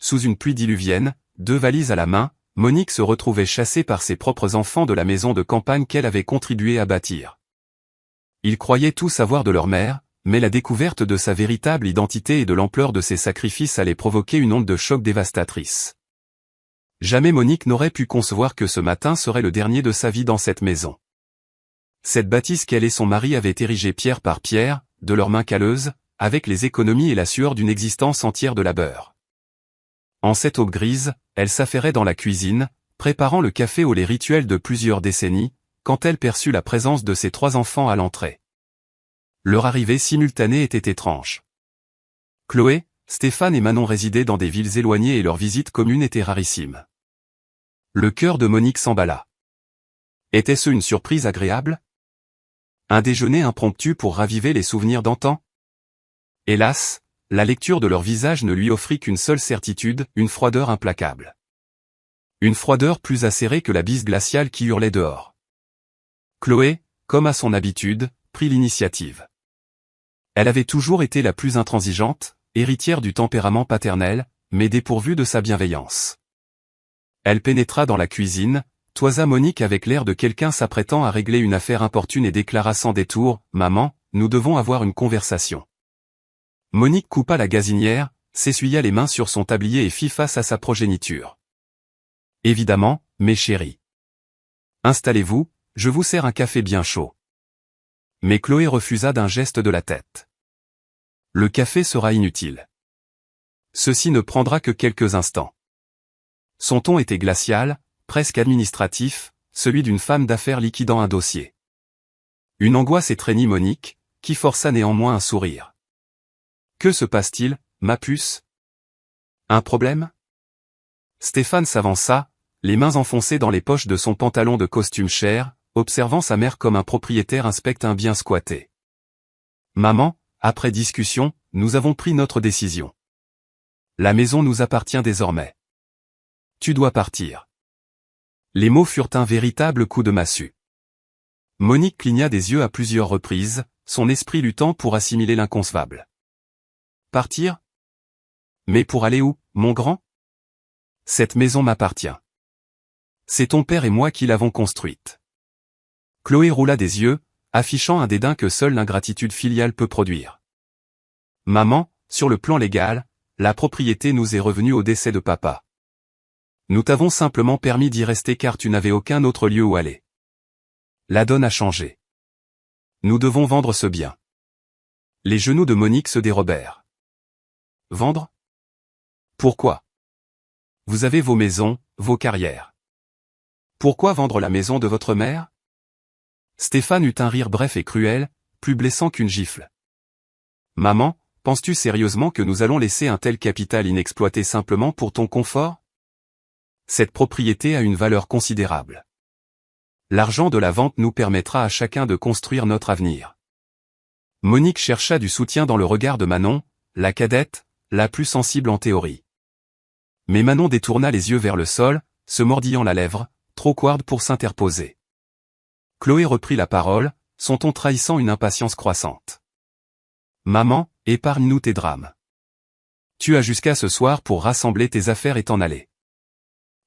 sous une pluie diluvienne, 2 valises à la main, Monique se retrouvait chassée par ses propres enfants de la maison de campagne qu'elle avait contribué à bâtir. Ils croyaient tout savoir de leur mère, mais la découverte de sa véritable identité et de l'ampleur de ses sacrifices allait provoquer une onde de choc dévastatrice. Jamais Monique n'aurait pu concevoir que ce matin serait le dernier de sa vie dans cette maison. Cette bâtisse qu'elle et son mari avaient érigée pierre par pierre, de leurs mains calleuses, avec les économies et la sueur d'une existence entière de labeur. En cette aube grise, elle s'affairait dans la cuisine, préparant le café au lait rituel de plusieurs décennies, quand elle perçut la présence de ses 3 enfants à l'entrée. Leur arrivée simultanée était étrange. Chloé, Stéphane et Manon résidaient dans des villes éloignées et leur visite commune était rarissime. Le cœur de Monique s'emballa. Était-ce une surprise agréable? Un déjeuner impromptu pour raviver les souvenirs d'antan? Hélas, la lecture de leur visage ne lui offrit qu'une seule certitude, une froideur implacable. Une froideur plus acérée que la bise glaciale qui hurlait dehors. Chloé, comme à son habitude, prit l'initiative. Elle avait toujours été la plus intransigeante, héritière du tempérament paternel, mais dépourvue de sa bienveillance. Elle pénétra dans la cuisine, toisa Monique avec l'air de quelqu'un s'apprêtant à régler une affaire importune et déclara sans détour, « Maman, nous devons avoir une conversation. » Monique coupa la gazinière, s'essuya les mains sur son tablier et fit face à sa progéniture. « Évidemment, mes chéris. Installez-vous, je vous sers un café bien chaud. » Mais Chloé refusa d'un geste de la tête. « Le café sera inutile. Ceci ne prendra que quelques instants. » Son ton était glacial, presque administratif, celui d'une femme d'affaires liquidant un dossier. Une angoisse étreignit Monique, qui força néanmoins un sourire. « Que se passe-t-il, ma puce? Un problème ?» Stéphane s'avança, les mains enfoncées dans les poches de son pantalon de costume cher, observant sa mère comme un propriétaire inspecte un bien squatté. « Maman, après discussion, nous avons pris notre décision. La maison nous appartient désormais. Tu dois partir. » Les mots furent un véritable coup de massue. Monique cligna des yeux à plusieurs reprises, son esprit luttant pour assimiler l'inconcevable. Partir? Mais pour aller où, mon grand? Cette maison m'appartient. C'est ton père et moi qui l'avons construite. Chloé roula des yeux, affichant un dédain que seule l'ingratitude filiale peut produire. Maman, sur le plan légal, la propriété nous est revenue au décès de papa. Nous t'avons simplement permis d'y rester car tu n'avais aucun autre lieu où aller. La donne a changé. Nous devons vendre ce bien. Les genoux de Monique se dérobèrent. Vendre? Pourquoi? Vous avez vos maisons, vos carrières. Pourquoi vendre la maison de votre mère? Stéphane eut un rire bref et cruel, plus blessant qu'une gifle. Maman, penses-tu sérieusement que nous allons laisser un tel capital inexploité simplement pour ton confort? Cette propriété a une valeur considérable. L'argent de la vente nous permettra à chacun de construire notre avenir. Monique chercha du soutien dans le regard de Manon, la cadette, la plus sensible en théorie. Mais Manon détourna les yeux vers le sol, se mordillant la lèvre, trop coarde pour s'interposer. Chloé reprit la parole, son ton trahissant une impatience croissante. Maman, épargne-nous tes drames. Tu as jusqu'à ce soir pour rassembler tes affaires et t'en aller.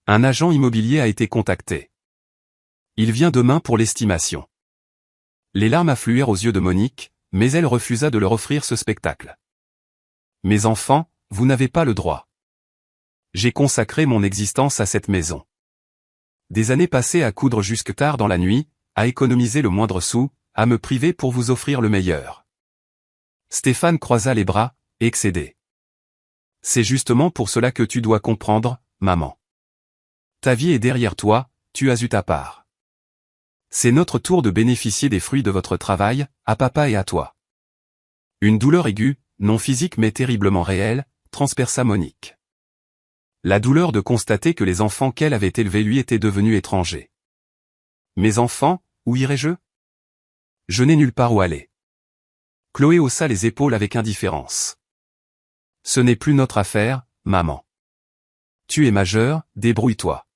Un agent immobilier a été contacté. Il vient demain pour l'estimation. Les larmes affluèrent aux yeux de Monique, mais elle refusa de leur offrir ce spectacle. Mes enfants, vous n'avez pas le droit. J'ai consacré mon existence à cette maison. Des années passées à coudre jusque tard dans la nuit, à économiser le moindre sou, à me priver pour vous offrir le meilleur. Stéphane croisa les bras, excédé. C'est justement pour cela que tu dois comprendre, maman. Ta vie est derrière toi, tu as eu ta part. C'est notre tour de bénéficier des fruits de votre travail, à papa et à toi. Une douleur aiguë, non physique mais terriblement réelle, transperça Monique. La douleur de constater que les enfants qu'elle avait élevés lui étaient devenus étrangers. Mes enfants, où irai-je? Je n'ai nulle part où aller. Chloé haussa les épaules avec indifférence. Ce n'est plus notre affaire, maman. Tu es majeure, débrouille-toi.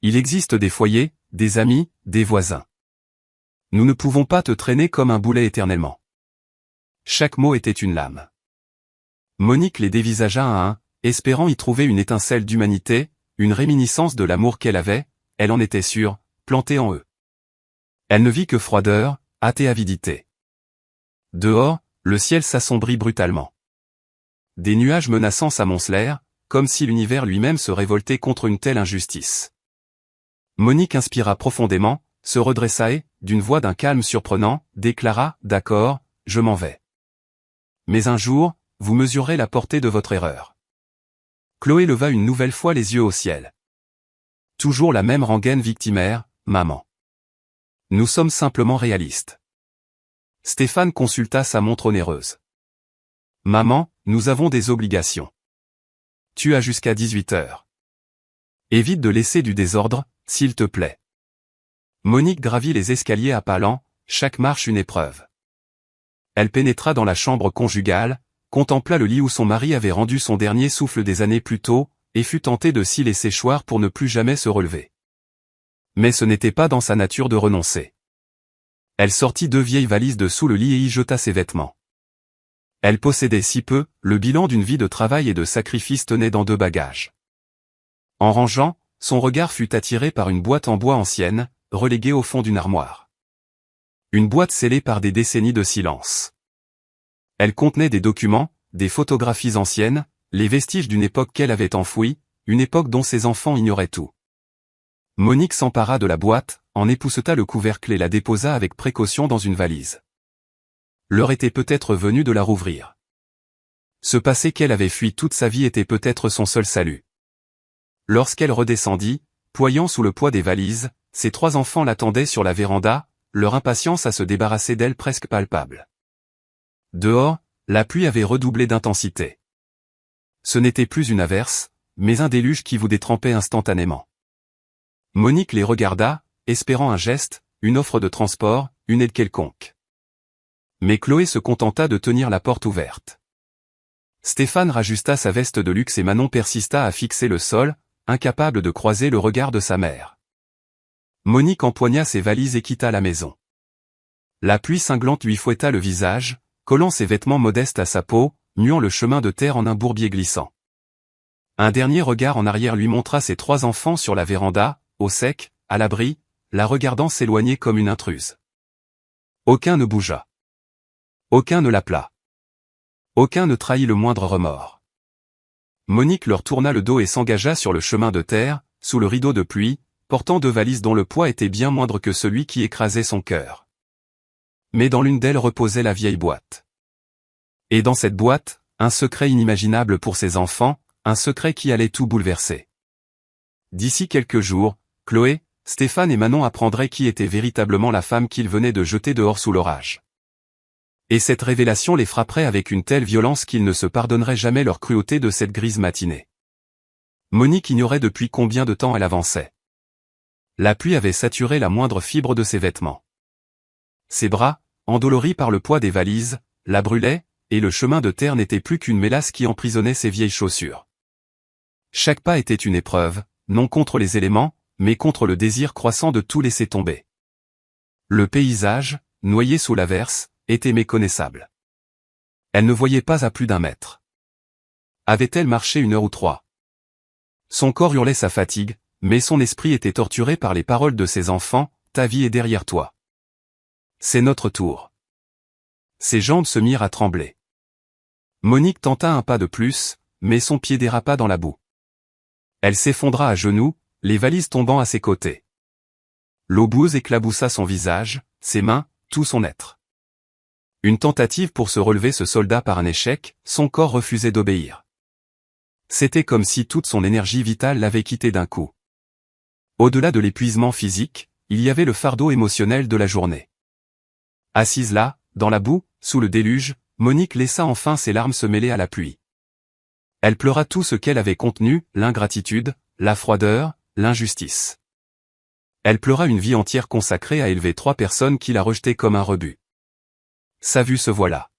Il existe des foyers, des amis, des voisins. Nous ne pouvons pas te traîner comme un boulet éternellement. Chaque mot était une lame. Monique les dévisagea un à un, espérant y trouver une étincelle d'humanité, une réminiscence de l'amour qu'elle avait, elle en était sûre, planté en eux. Elle ne vit que froideur, hâte et avidité. Dehors, le ciel s'assombrit brutalement. Des nuages menaçants s'amoncelèrent, comme si l'univers lui-même se révoltait contre une telle injustice. Monique inspira profondément, se redressa et, d'une voix d'un calme surprenant, déclara « D'accord, je m'en vais. Mais un jour, vous mesurerez la portée de votre erreur. » Chloé leva une nouvelle fois les yeux au ciel. Toujours la même rengaine victimaire, maman. Nous sommes simplement réalistes. Stéphane consulta sa montre onéreuse. Maman, nous avons des obligations. Tu as jusqu'à 18 heures. Évite de laisser du désordre, s'il te plaît. Monique gravit les escaliers à pas lents, chaque marche une épreuve. Elle pénétra dans la chambre conjugale, contempla le lit où son mari avait rendu son dernier souffle des années plus tôt, et fut tentée de s'y laisser choir pour ne plus jamais se relever. Mais ce n'était pas dans sa nature de renoncer. Elle sortit 2 vieilles valises de sous le lit et y jeta ses vêtements. Elle possédait si peu, le bilan d'une vie de travail et de sacrifice tenait dans 2 bagages. En rangeant, son regard fut attiré par une boîte en bois ancienne, reléguée au fond d'une armoire. Une boîte scellée par des décennies de silence. Elle contenait des documents, des photographies anciennes, les vestiges d'une époque qu'elle avait enfouie, une époque dont ses enfants ignoraient tout. Monique s'empara de la boîte, en épousseta le couvercle et la déposa avec précaution dans une valise. L'heure était peut-être venue de la rouvrir. Ce passé qu'elle avait fui toute sa vie était peut-être son seul salut. Lorsqu'elle redescendit, ployant sous le poids des valises, ses 3 enfants l'attendaient sur la véranda, leur impatience à se débarrasser d'elle presque palpable. Dehors, la pluie avait redoublé d'intensité. Ce n'était plus une averse, mais un déluge qui vous détrempait instantanément. Monique les regarda, espérant un geste, une offre de transport, une aide quelconque. Mais Chloé se contenta de tenir la porte ouverte. Stéphane rajusta sa veste de luxe et Manon persista à fixer le sol, incapable de croiser le regard de sa mère. Monique empoigna ses valises et quitta la maison. La pluie cinglante lui fouetta le visage, collant ses vêtements modestes à sa peau, muant le chemin de terre en un bourbier glissant. Un dernier regard en arrière lui montra ses 3 enfants sur la véranda, au sec, à l'abri, la regardant s'éloigner comme une intruse. Aucun ne bougea. Aucun ne l'appela. Aucun ne trahit le moindre remords. Monique leur tourna le dos et s'engagea sur le chemin de terre, sous le rideau de pluie, portant 2 valises dont le poids était bien moindre que celui qui écrasait son cœur. Mais dans l'une d'elles reposait la vieille boîte. Et dans cette boîte, un secret inimaginable pour ses enfants, un secret qui allait tout bouleverser. D'ici quelques jours, Chloé, Stéphane et Manon apprendraient qui était véritablement la femme qu'ils venaient de jeter dehors sous l'orage. Et cette révélation les frapperait avec une telle violence qu'ils ne se pardonneraient jamais leur cruauté de cette grise matinée. Monique ignorait depuis combien de temps elle avançait. La pluie avait saturé la moindre fibre de ses vêtements. Ses bras, endoloris par le poids des valises, la brûlaient, et le chemin de terre n'était plus qu'une mélasse qui emprisonnait ses vieilles chaussures. Chaque pas était une épreuve, non contre les éléments, mais contre le désir croissant de tout laisser tomber. Le paysage, noyé sous l'averse, était méconnaissable. Elle ne voyait pas à plus d'1 mètre. Avait-elle marché 1 heure ou 3? Son corps hurlait sa fatigue, mais son esprit était torturé par les paroles de ses enfants, « Ta vie est derrière toi. C'est notre tour. » Ses jambes se mirent à trembler. Monique tenta un pas de plus, mais son pied dérapa dans la boue. Elle s'effondra à genoux, les valises tombant à ses côtés. L'eau boueuse éclaboussa son visage, ses mains, tout son être. Une tentative pour se relever se solda par un échec, son corps refusait d'obéir. C'était comme si toute son énergie vitale l'avait quitté d'un coup. Au-delà de l'épuisement physique, il y avait le fardeau émotionnel de la journée. Assise là, dans la boue, sous le déluge, Monique laissa enfin ses larmes se mêler à la pluie. Elle pleura tout ce qu'elle avait contenu, l'ingratitude, la froideur, l'injustice. Elle pleura une vie entière consacrée à élever 3 personnes qui la rejetaient comme un rebut. Sa vue se voila.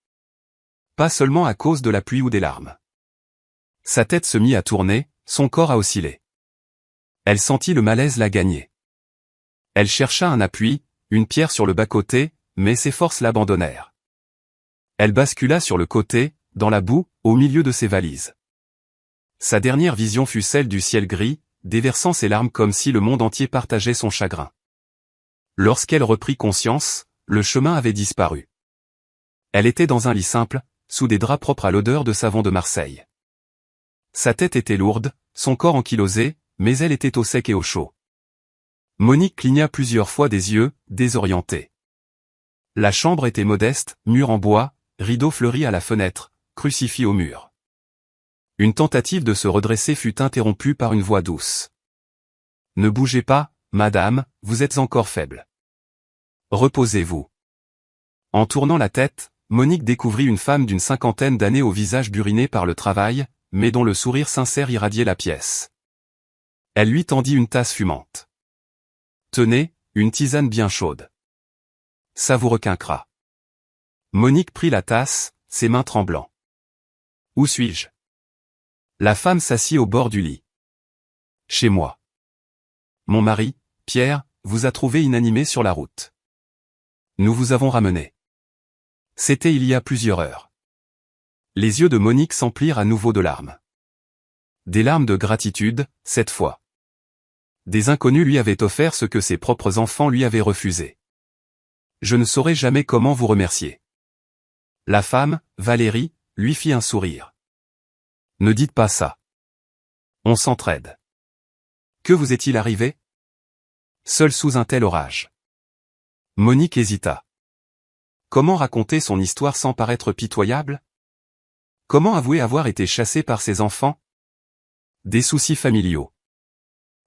Pas seulement à cause de la pluie ou des larmes. Sa tête se mit à tourner, son corps à osciller. Elle sentit le malaise la gagner. Elle chercha un appui, une pierre sur le bas-côté, mais ses forces l'abandonnèrent. Elle bascula sur le côté, dans la boue, au milieu de ses valises. Sa dernière vision fut celle du ciel gris, déversant ses larmes comme si le monde entier partageait son chagrin. Lorsqu'elle reprit conscience, le chemin avait disparu. Elle était dans un lit simple, sous des draps propres à l'odeur de savon de Marseille. Sa tête était lourde, son corps ankylosé, mais elle était au sec et au chaud. Monique cligna plusieurs fois des yeux, désorientée. La chambre était modeste, mur en bois, rideaux fleuris à la fenêtre, crucifix au mur. Une tentative de se redresser fut interrompue par une voix douce. « Ne bougez pas, madame, vous êtes encore faible. Reposez-vous. » En tournant la tête, Monique découvrit une femme d'une cinquantaine d'années au visage buriné par le travail, mais dont le sourire sincère irradiait la pièce. Elle lui tendit une tasse fumante. « Tenez, une tisane bien chaude. Ça vous requinquera. » Monique prit la tasse, ses mains tremblant. « Où suis-je » La femme s'assit au bord du lit. « Chez moi. Mon mari, Pierre, vous a trouvé inanimé sur la route. Nous vous avons ramené. » C'était il y a plusieurs heures. Les yeux de Monique s'emplirent à nouveau de larmes. Des larmes de gratitude, cette fois. Des inconnus lui avaient offert ce que ses propres enfants lui avaient refusé. Je ne saurais jamais comment vous remercier. La femme, Valérie, lui fit un sourire. Ne dites pas ça. On s'entraide. Que vous est-il arrivé? Seul sous un tel orage. Monique hésita. Comment raconter son histoire sans paraître pitoyable? Comment avouer avoir été chassée par ses enfants? Des soucis familiaux.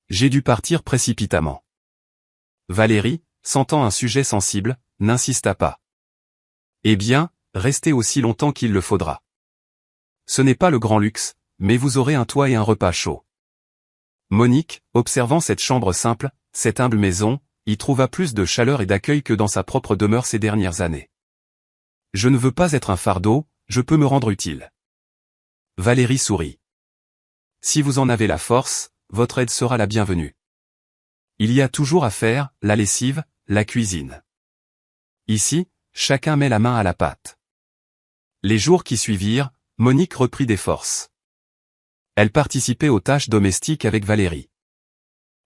J'ai dû partir précipitamment. Valérie, sentant un sujet sensible, n'insista pas. Eh bien, restez aussi longtemps qu'il le faudra. Ce n'est pas le grand luxe, mais vous aurez un toit et un repas chaud. Monique, observant cette chambre simple, cette humble maison, y trouva plus de chaleur et d'accueil que dans sa propre demeure ces dernières années. Je ne veux pas être un fardeau, je peux me rendre utile. Valérie sourit. Si vous en avez la force, votre aide sera la bienvenue. Il y a toujours à faire, la lessive, la cuisine. Ici, chacun met la main à la pâte. Les jours qui suivirent, Monique reprit des forces. Elle participait aux tâches domestiques avec Valérie.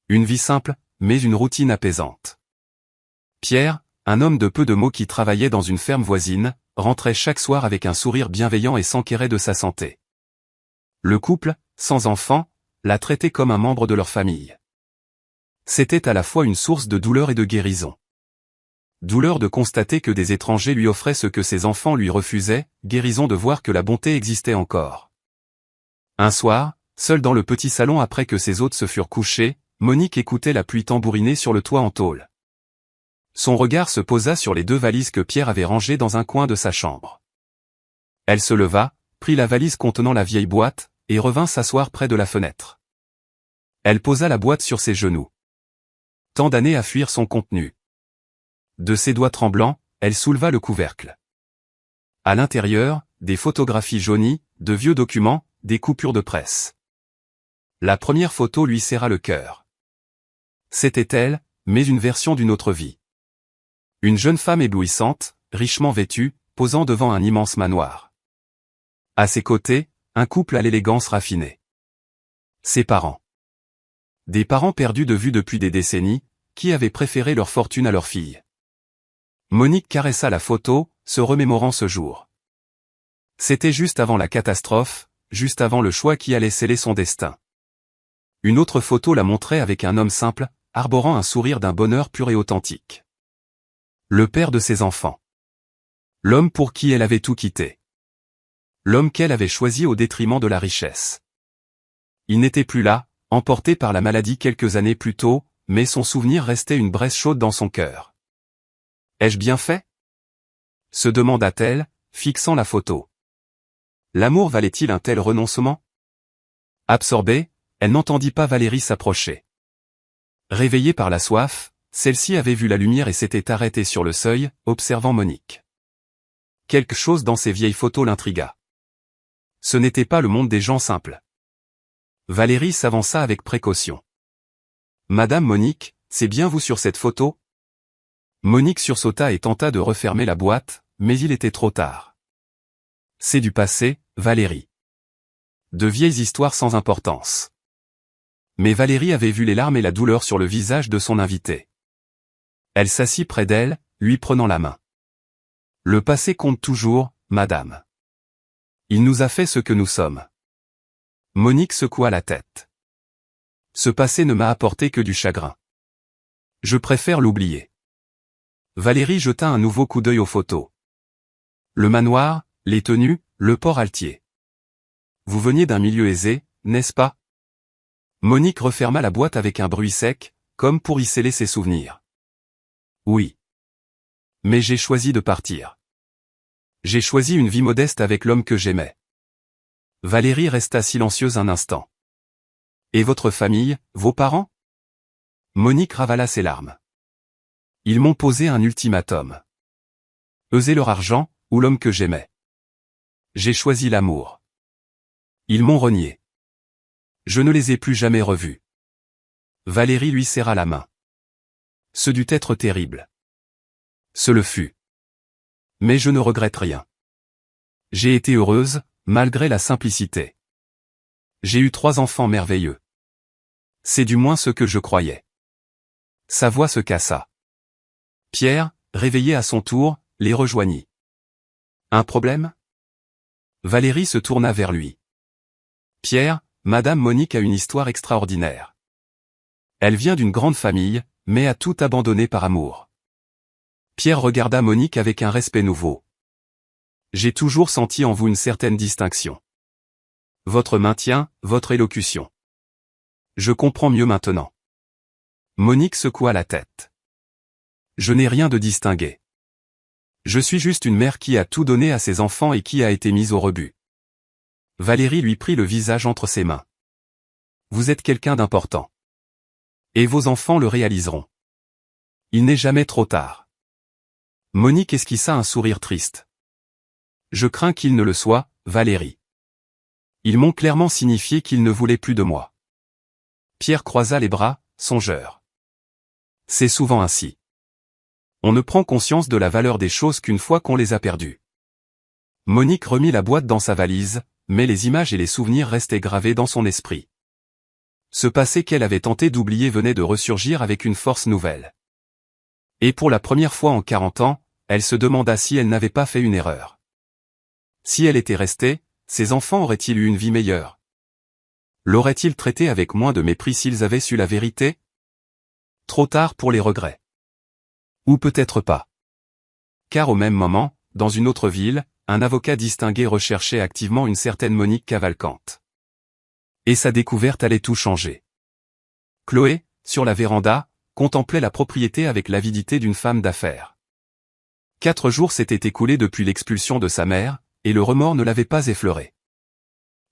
Une vie simple, mais une routine apaisante. Pierre, un homme de peu de mots qui travaillait dans une ferme voisine, rentrait chaque soir avec un sourire bienveillant et s'enquérait de sa santé. Le couple, sans enfant, la traitait comme un membre de leur famille. C'était à la fois une source de douleur et de guérison. Douleur de constater que des étrangers lui offraient ce que ses enfants lui refusaient, guérison de voir que la bonté existait encore. Un soir, seule dans le petit salon après que ses hôtes se furent couchés, Monique écoutait la pluie tambouriner sur le toit en tôle. Son regard se posa sur les 2 valises que Pierre avait rangées dans un coin de sa chambre. Elle se leva, prit la valise contenant la vieille boîte, et revint s'asseoir près de la fenêtre. Elle posa la boîte sur ses genoux. Tant d'années à fuir son contenu. De ses doigts tremblants, elle souleva le couvercle. À l'intérieur, des photographies jaunies, de vieux documents, des coupures de presse. La première photo lui serra le cœur. C'était elle, mais une version d'une autre vie. Une jeune femme éblouissante, richement vêtue, posant devant un immense manoir. À ses côtés, un couple à l'élégance raffinée. Ses parents. Des parents perdus de vue depuis des décennies, qui avaient préféré leur fortune à leur fille. Monique caressa la photo, se remémorant ce jour. C'était juste avant la catastrophe, juste avant le choix qui allait sceller son destin. Une autre photo la montrait avec un homme simple, arborant un sourire d'un bonheur pur et authentique. Le père de ses enfants. L'homme pour qui elle avait tout quitté. L'homme qu'elle avait choisi au détriment de la richesse. Il n'était plus là, emporté par la maladie quelques années plus tôt, mais son souvenir restait une braise chaude dans son cœur. « Ai-je bien fait ?» se demanda-t-elle, fixant la photo. L'amour valait-il un tel renoncement? Absorbée, elle n'entendit pas Valérie s'approcher. Réveillée par la soif, celle-ci avait vu la lumière et s'était arrêtée sur le seuil, observant Monique. Quelque chose dans ces vieilles photos l'intrigua. Ce n'était pas le monde des gens simples. Valérie s'avança avec précaution. « Madame Monique, c'est bien vous sur cette photo ?» Monique sursauta et tenta de refermer la boîte, mais il était trop tard. « C'est du passé, Valérie. De vieilles histoires sans importance. Mais Valérie avait vu les larmes et la douleur sur le visage de son invité. Elle s'assit près d'elle, lui prenant la main. Le passé compte toujours, madame. Il nous a fait ce que nous sommes. Monique secoua la tête. Ce passé ne m'a apporté que du chagrin. Je préfère l'oublier. Valérie jeta un nouveau coup d'œil aux photos. Le manoir, les tenues, le port altier. Vous veniez d'un milieu aisé, n'est-ce pas? Monique referma la boîte avec un bruit sec, comme pour y sceller ses souvenirs. Oui. Mais j'ai choisi de partir. J'ai choisi une vie modeste avec l'homme que j'aimais. Valérie resta silencieuse un instant. Et votre famille, vos parents? Monique ravala ses larmes. Ils m'ont posé un ultimatum. Eux et leur argent, ou l'homme que j'aimais. J'ai choisi l'amour. Ils m'ont renié. Je ne les ai plus jamais revus. Valérie lui serra la main. Ce dut être terrible. Ce le fut. Mais je ne regrette rien. J'ai été heureuse, malgré la simplicité. J'ai eu 3 enfants merveilleux. C'est du moins ce que je croyais. Sa voix se cassa. Pierre, réveillé à son tour, les rejoignit. Un problème? Valérie se tourna vers lui. Pierre, Madame Monique a une histoire extraordinaire. Elle vient d'une grande famille, mais a tout abandonné par amour. Pierre regarda Monique avec un respect nouveau. J'ai toujours senti en vous une certaine distinction. Votre maintien, votre élocution. Je comprends mieux maintenant. Monique secoua la tête. Je n'ai rien de distingué. Je suis juste une mère qui a tout donné à ses enfants et qui a été mise au rebut. Valérie lui prit le visage entre ses mains. Vous êtes quelqu'un d'important. Et vos enfants le réaliseront. Il n'est jamais trop tard. Monique esquissa un sourire triste. Je crains qu'il ne le soit, Valérie. Ils m'ont clairement signifié qu'ils ne voulaient plus de moi. Pierre croisa les bras, songeur. C'est souvent ainsi. On ne prend conscience de la valeur des choses qu'une fois qu'on les a perdues. Monique remit la boîte dans sa valise, mais les images et les souvenirs restaient gravés dans son esprit. Ce passé qu'elle avait tenté d'oublier venait de ressurgir avec une force nouvelle. Et pour la première fois en 40 ans, elle se demanda si elle n'avait pas fait une erreur. Si elle était restée, ses enfants auraient-ils eu une vie meilleure? L'auraient-ils traité avec moins de mépris s'ils avaient su la vérité? Trop tard pour les regrets. Ou peut-être pas. Car au même moment, dans une autre ville, un avocat distingué recherchait activement une certaine Monique Cavalcante. Et sa découverte allait tout changer. Chloé, sur la véranda, contemplait la propriété avec l'avidité d'une femme d'affaires. 4 jours s'étaient écoulés depuis l'expulsion de sa mère, et le remords ne l'avait pas effleurée.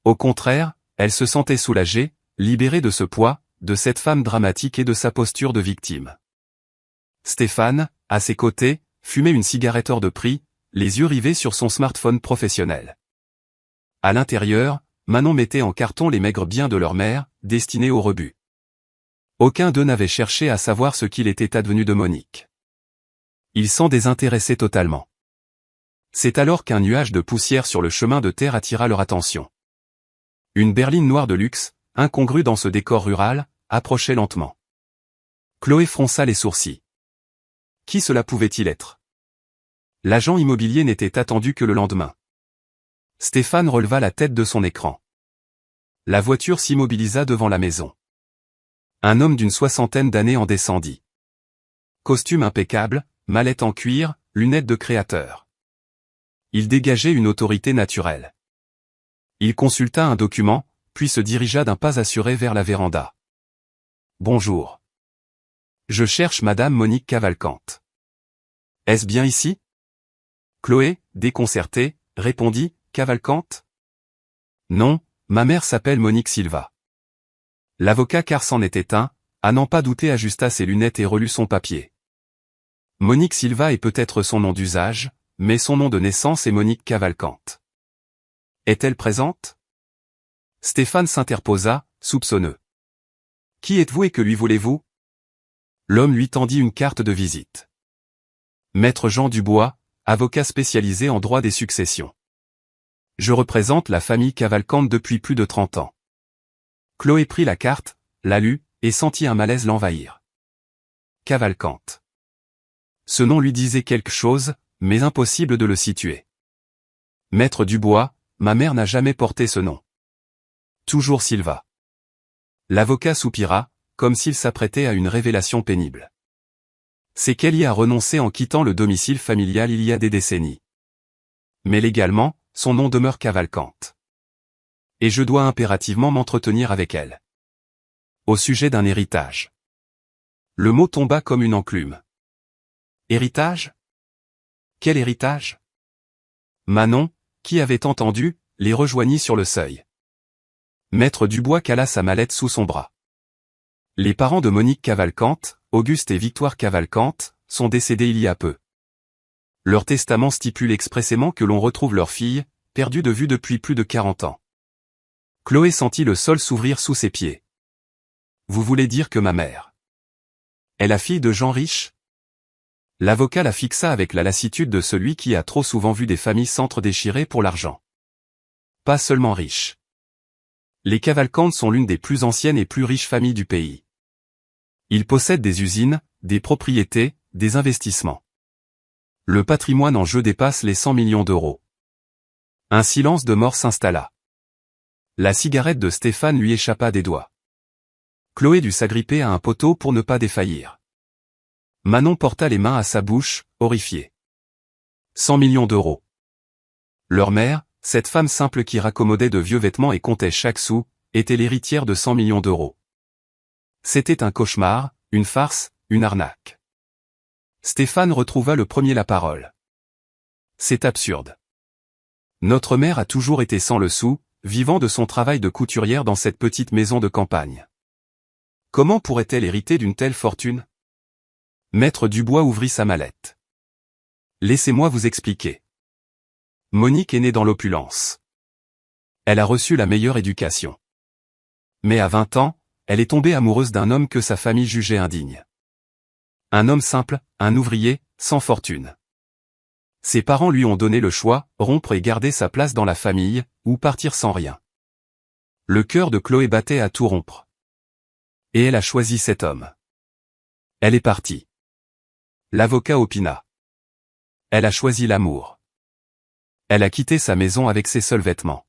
Au contraire, elle se sentait soulagée, libérée de ce poids, de cette femme dramatique et de sa posture de victime. Stéphane, à ses côtés, fumait une cigarette hors de prix, les yeux rivés sur son smartphone professionnel. À l'intérieur, Manon mettait en carton les maigres biens de leur mère, destinés au rebut. Aucun d'eux n'avait cherché à savoir ce qu'il était advenu de Monique. Ils s'en désintéressaient totalement. C'est alors qu'un nuage de poussière sur le chemin de terre attira leur attention. Une berline noire de luxe, incongrue dans ce décor rural, approchait lentement. Chloé fronça les sourcils. Qui cela pouvait-il être? L'agent immobilier n'était attendu que le lendemain. Stéphane releva la tête de son écran. La voiture s'immobilisa devant la maison. Un homme d'une 60aine d'années en descendit. Costume impeccable, mallette en cuir, lunettes de créateur. Il dégageait une autorité naturelle. Il consulta un document, puis se dirigea d'un pas assuré vers la véranda. Bonjour. Je cherche Madame Monique Cavalcante. Est-ce bien ici? Chloé, déconcertée, répondit, Cavalcante? Non, ma mère s'appelle Monique Silva. L'avocat car c'en était un, à n'en pas douter ajusta ses lunettes et relut son papier. Monique Silva est peut-être son nom d'usage, mais son nom de naissance est Monique Cavalcante. Est-elle présente? Stéphane s'interposa, soupçonneux. Qui êtes-vous et que lui voulez-vous? L'homme lui tendit une carte de visite. Maître Jean Dubois, avocat spécialisé en droit des successions. Je représente la famille Cavalcante depuis plus de 30 ans. Chloé prit la carte, la lut, et sentit un malaise l'envahir. Cavalcante. Ce nom lui disait quelque chose, mais impossible de le situer. Maître Dubois, ma mère n'a jamais porté ce nom. Toujours Silva. L'avocat soupira, comme s'il s'apprêtait à une révélation pénible. C'est qu'elle y a renoncé en quittant le domicile familial il y a des décennies. Mais légalement, son nom demeure Cavalcante. Et je dois impérativement m'entretenir avec elle. Au sujet d'un héritage. Le mot tomba comme une enclume. Héritage? Quel héritage? Manon, qui avait entendu, les rejoignit sur le seuil. Maître Dubois cala sa mallette sous son bras. Les parents de Monique Cavalcante, Auguste et Victoire Cavalcante, sont décédés il y a peu. Leur testament stipule expressément que l'on retrouve leur fille, perdue de vue depuis plus de 40 ans. Chloé sentit le sol s'ouvrir sous ses pieds. Vous voulez dire que ma mère est la fille de gens riches? L'avocat la fixa avec la lassitude de celui qui a trop souvent vu des familles s'entre-déchirer pour l'argent. Pas seulement riches. Les Cavalcantes sont l'une des plus anciennes et plus riches familles du pays. Ils possèdent des usines, des propriétés, des investissements. Le patrimoine en jeu dépasse les 100 millions d'euros. Un silence de mort s'installa. La cigarette de Stéphane lui échappa des doigts. Chloé dut s'agripper à un poteau pour ne pas défaillir. Manon porta les mains à sa bouche, horrifiée. 100 millions d'euros. Leur mère, cette femme simple qui raccommodait de vieux vêtements et comptait chaque sou, était l'héritière de 100 millions d'euros. C'était un cauchemar, une farce, une arnaque. Stéphane retrouva le premier la parole. C'est absurde. Notre mère a toujours été sans le sou, vivant de son travail de couturière dans cette petite maison de campagne. Comment pourrait-elle hériter d'une telle fortune? Maître Dubois ouvrit sa mallette. Laissez-moi vous expliquer. Monique est née dans l'opulence. Elle a reçu la meilleure éducation. Mais à 20 ans, elle est tombée amoureuse d'un homme que sa famille jugeait indigne. Un homme simple, un ouvrier, sans fortune. Ses parents lui ont donné le choix, rompre et garder sa place dans la famille, ou partir sans rien. Le cœur de Chloé battait à tout rompre. Et elle a choisi cet homme. Elle est partie. L'avocat opina. Elle a choisi l'amour. Elle a quitté sa maison avec ses seuls vêtements.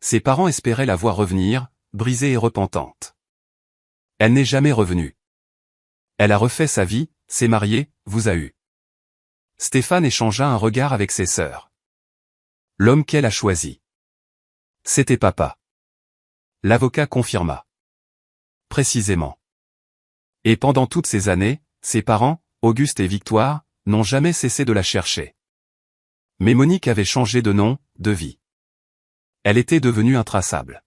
Ses parents espéraient la voir revenir, brisée et repentante. Elle n'est jamais revenue. Elle a refait sa vie, s'est mariée, vous a eu. Stéphane échangea un regard avec ses sœurs. L'homme qu'elle a choisi. C'était papa. L'avocat confirma. Précisément. Et pendant toutes ces années, ses parents, Auguste et Victoire, n'ont jamais cessé de la chercher. Mais Monique avait changé de nom, de vie. Elle était devenue intraçable.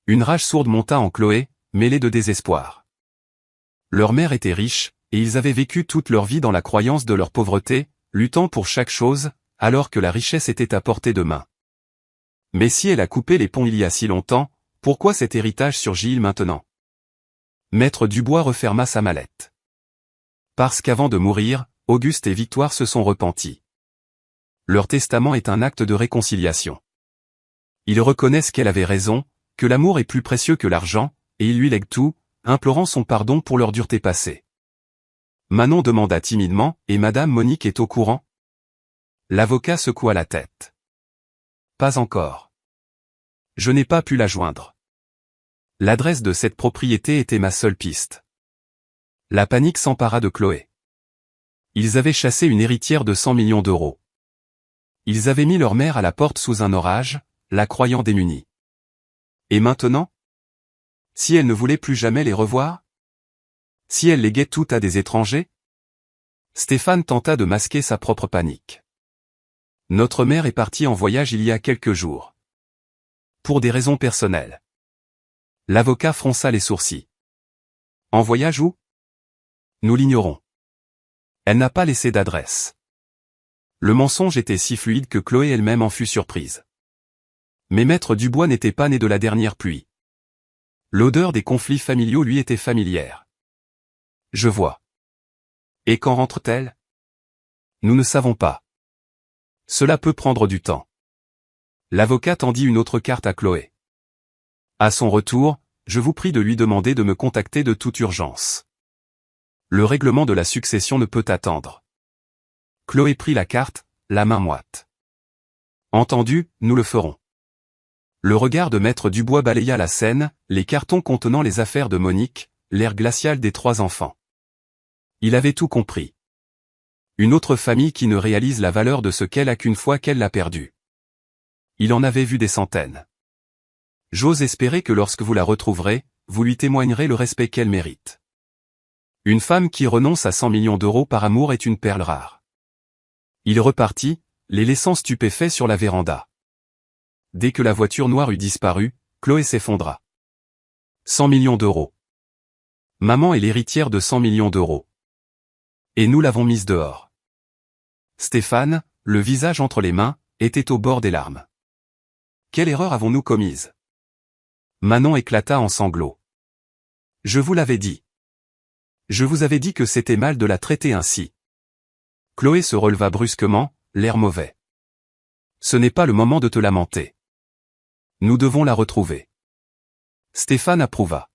Une rage sourde monta en Chloé, mêlée de désespoir. Leur mère était riche, et ils avaient vécu toute leur vie dans la croyance de leur pauvreté, luttant pour chaque chose, alors que la richesse était à portée de main. Mais si elle a coupé les ponts il y a si longtemps, pourquoi cet héritage surgit-il maintenant? Maître Dubois referma sa mallette. Parce qu'avant de mourir, Auguste et Victoire se sont repentis. Leur testament est un acte de réconciliation. Ils reconnaissent qu'elle avait raison, que l'amour est plus précieux que l'argent, et ils lui lèguent tout, implorant son pardon pour leur dureté passée. Manon demanda timidement, et Madame Monique est au courant? L'avocat secoua la tête. Pas encore. Je n'ai pas pu la joindre. L'adresse de cette propriété était ma seule piste. La panique s'empara de Chloé. Ils avaient chassé une héritière de 100 millions d'euros. Ils avaient mis leur mère à la porte sous un orage, la croyant démunie. Et maintenant? Si elle ne voulait plus jamais les revoir? Si elle léguait tout à des étrangers? Stéphane tenta de masquer sa propre panique. Notre mère est partie en voyage il y a quelques jours. Pour des raisons personnelles. L'avocat fronça les sourcils. En voyage où? Nous l'ignorons. Elle n'a pas laissé d'adresse. Le mensonge était si fluide que Chloé elle-même en fut surprise. Mais Maître Dubois n'était pas né de la dernière pluie. L'odeur des conflits familiaux lui était familière. Je vois. Et quand rentre-t-elle? Nous ne savons pas. Cela peut prendre du temps. L'avocat tendit une autre carte à Chloé. À son retour, je vous prie de lui demander de me contacter de toute urgence. Le règlement de la succession ne peut attendre. Chloé prit la carte, la main moite. Entendu, nous le ferons. Le regard de Maître Dubois balaya la scène, les cartons contenant les affaires de Monique, l'air glacial des 3 enfants. Il avait tout compris. Une autre famille qui ne réalise la valeur de ce qu'elle a qu'une fois qu'elle l'a perdu. Il en avait vu des centaines. J'ose espérer que lorsque vous la retrouverez, vous lui témoignerez le respect qu'elle mérite. Une femme qui renonce à 100 millions d'euros par amour est une perle rare. Il repartit, les laissant stupéfaits sur la véranda. Dès que la voiture noire eut disparu, Chloé s'effondra. 100 millions d'euros. Maman est l'héritière de 100 millions d'euros. Et nous l'avons mise dehors. Stéphane, le visage entre les mains, était au bord des larmes. Quelle erreur avons-nous commise? Manon éclata en sanglots. Je vous l'avais dit. Je vous avais dit que c'était mal de la traiter ainsi. Chloé se releva brusquement, l'air mauvais. Ce n'est pas le moment de te lamenter. Nous devons la retrouver. Stéphane approuva.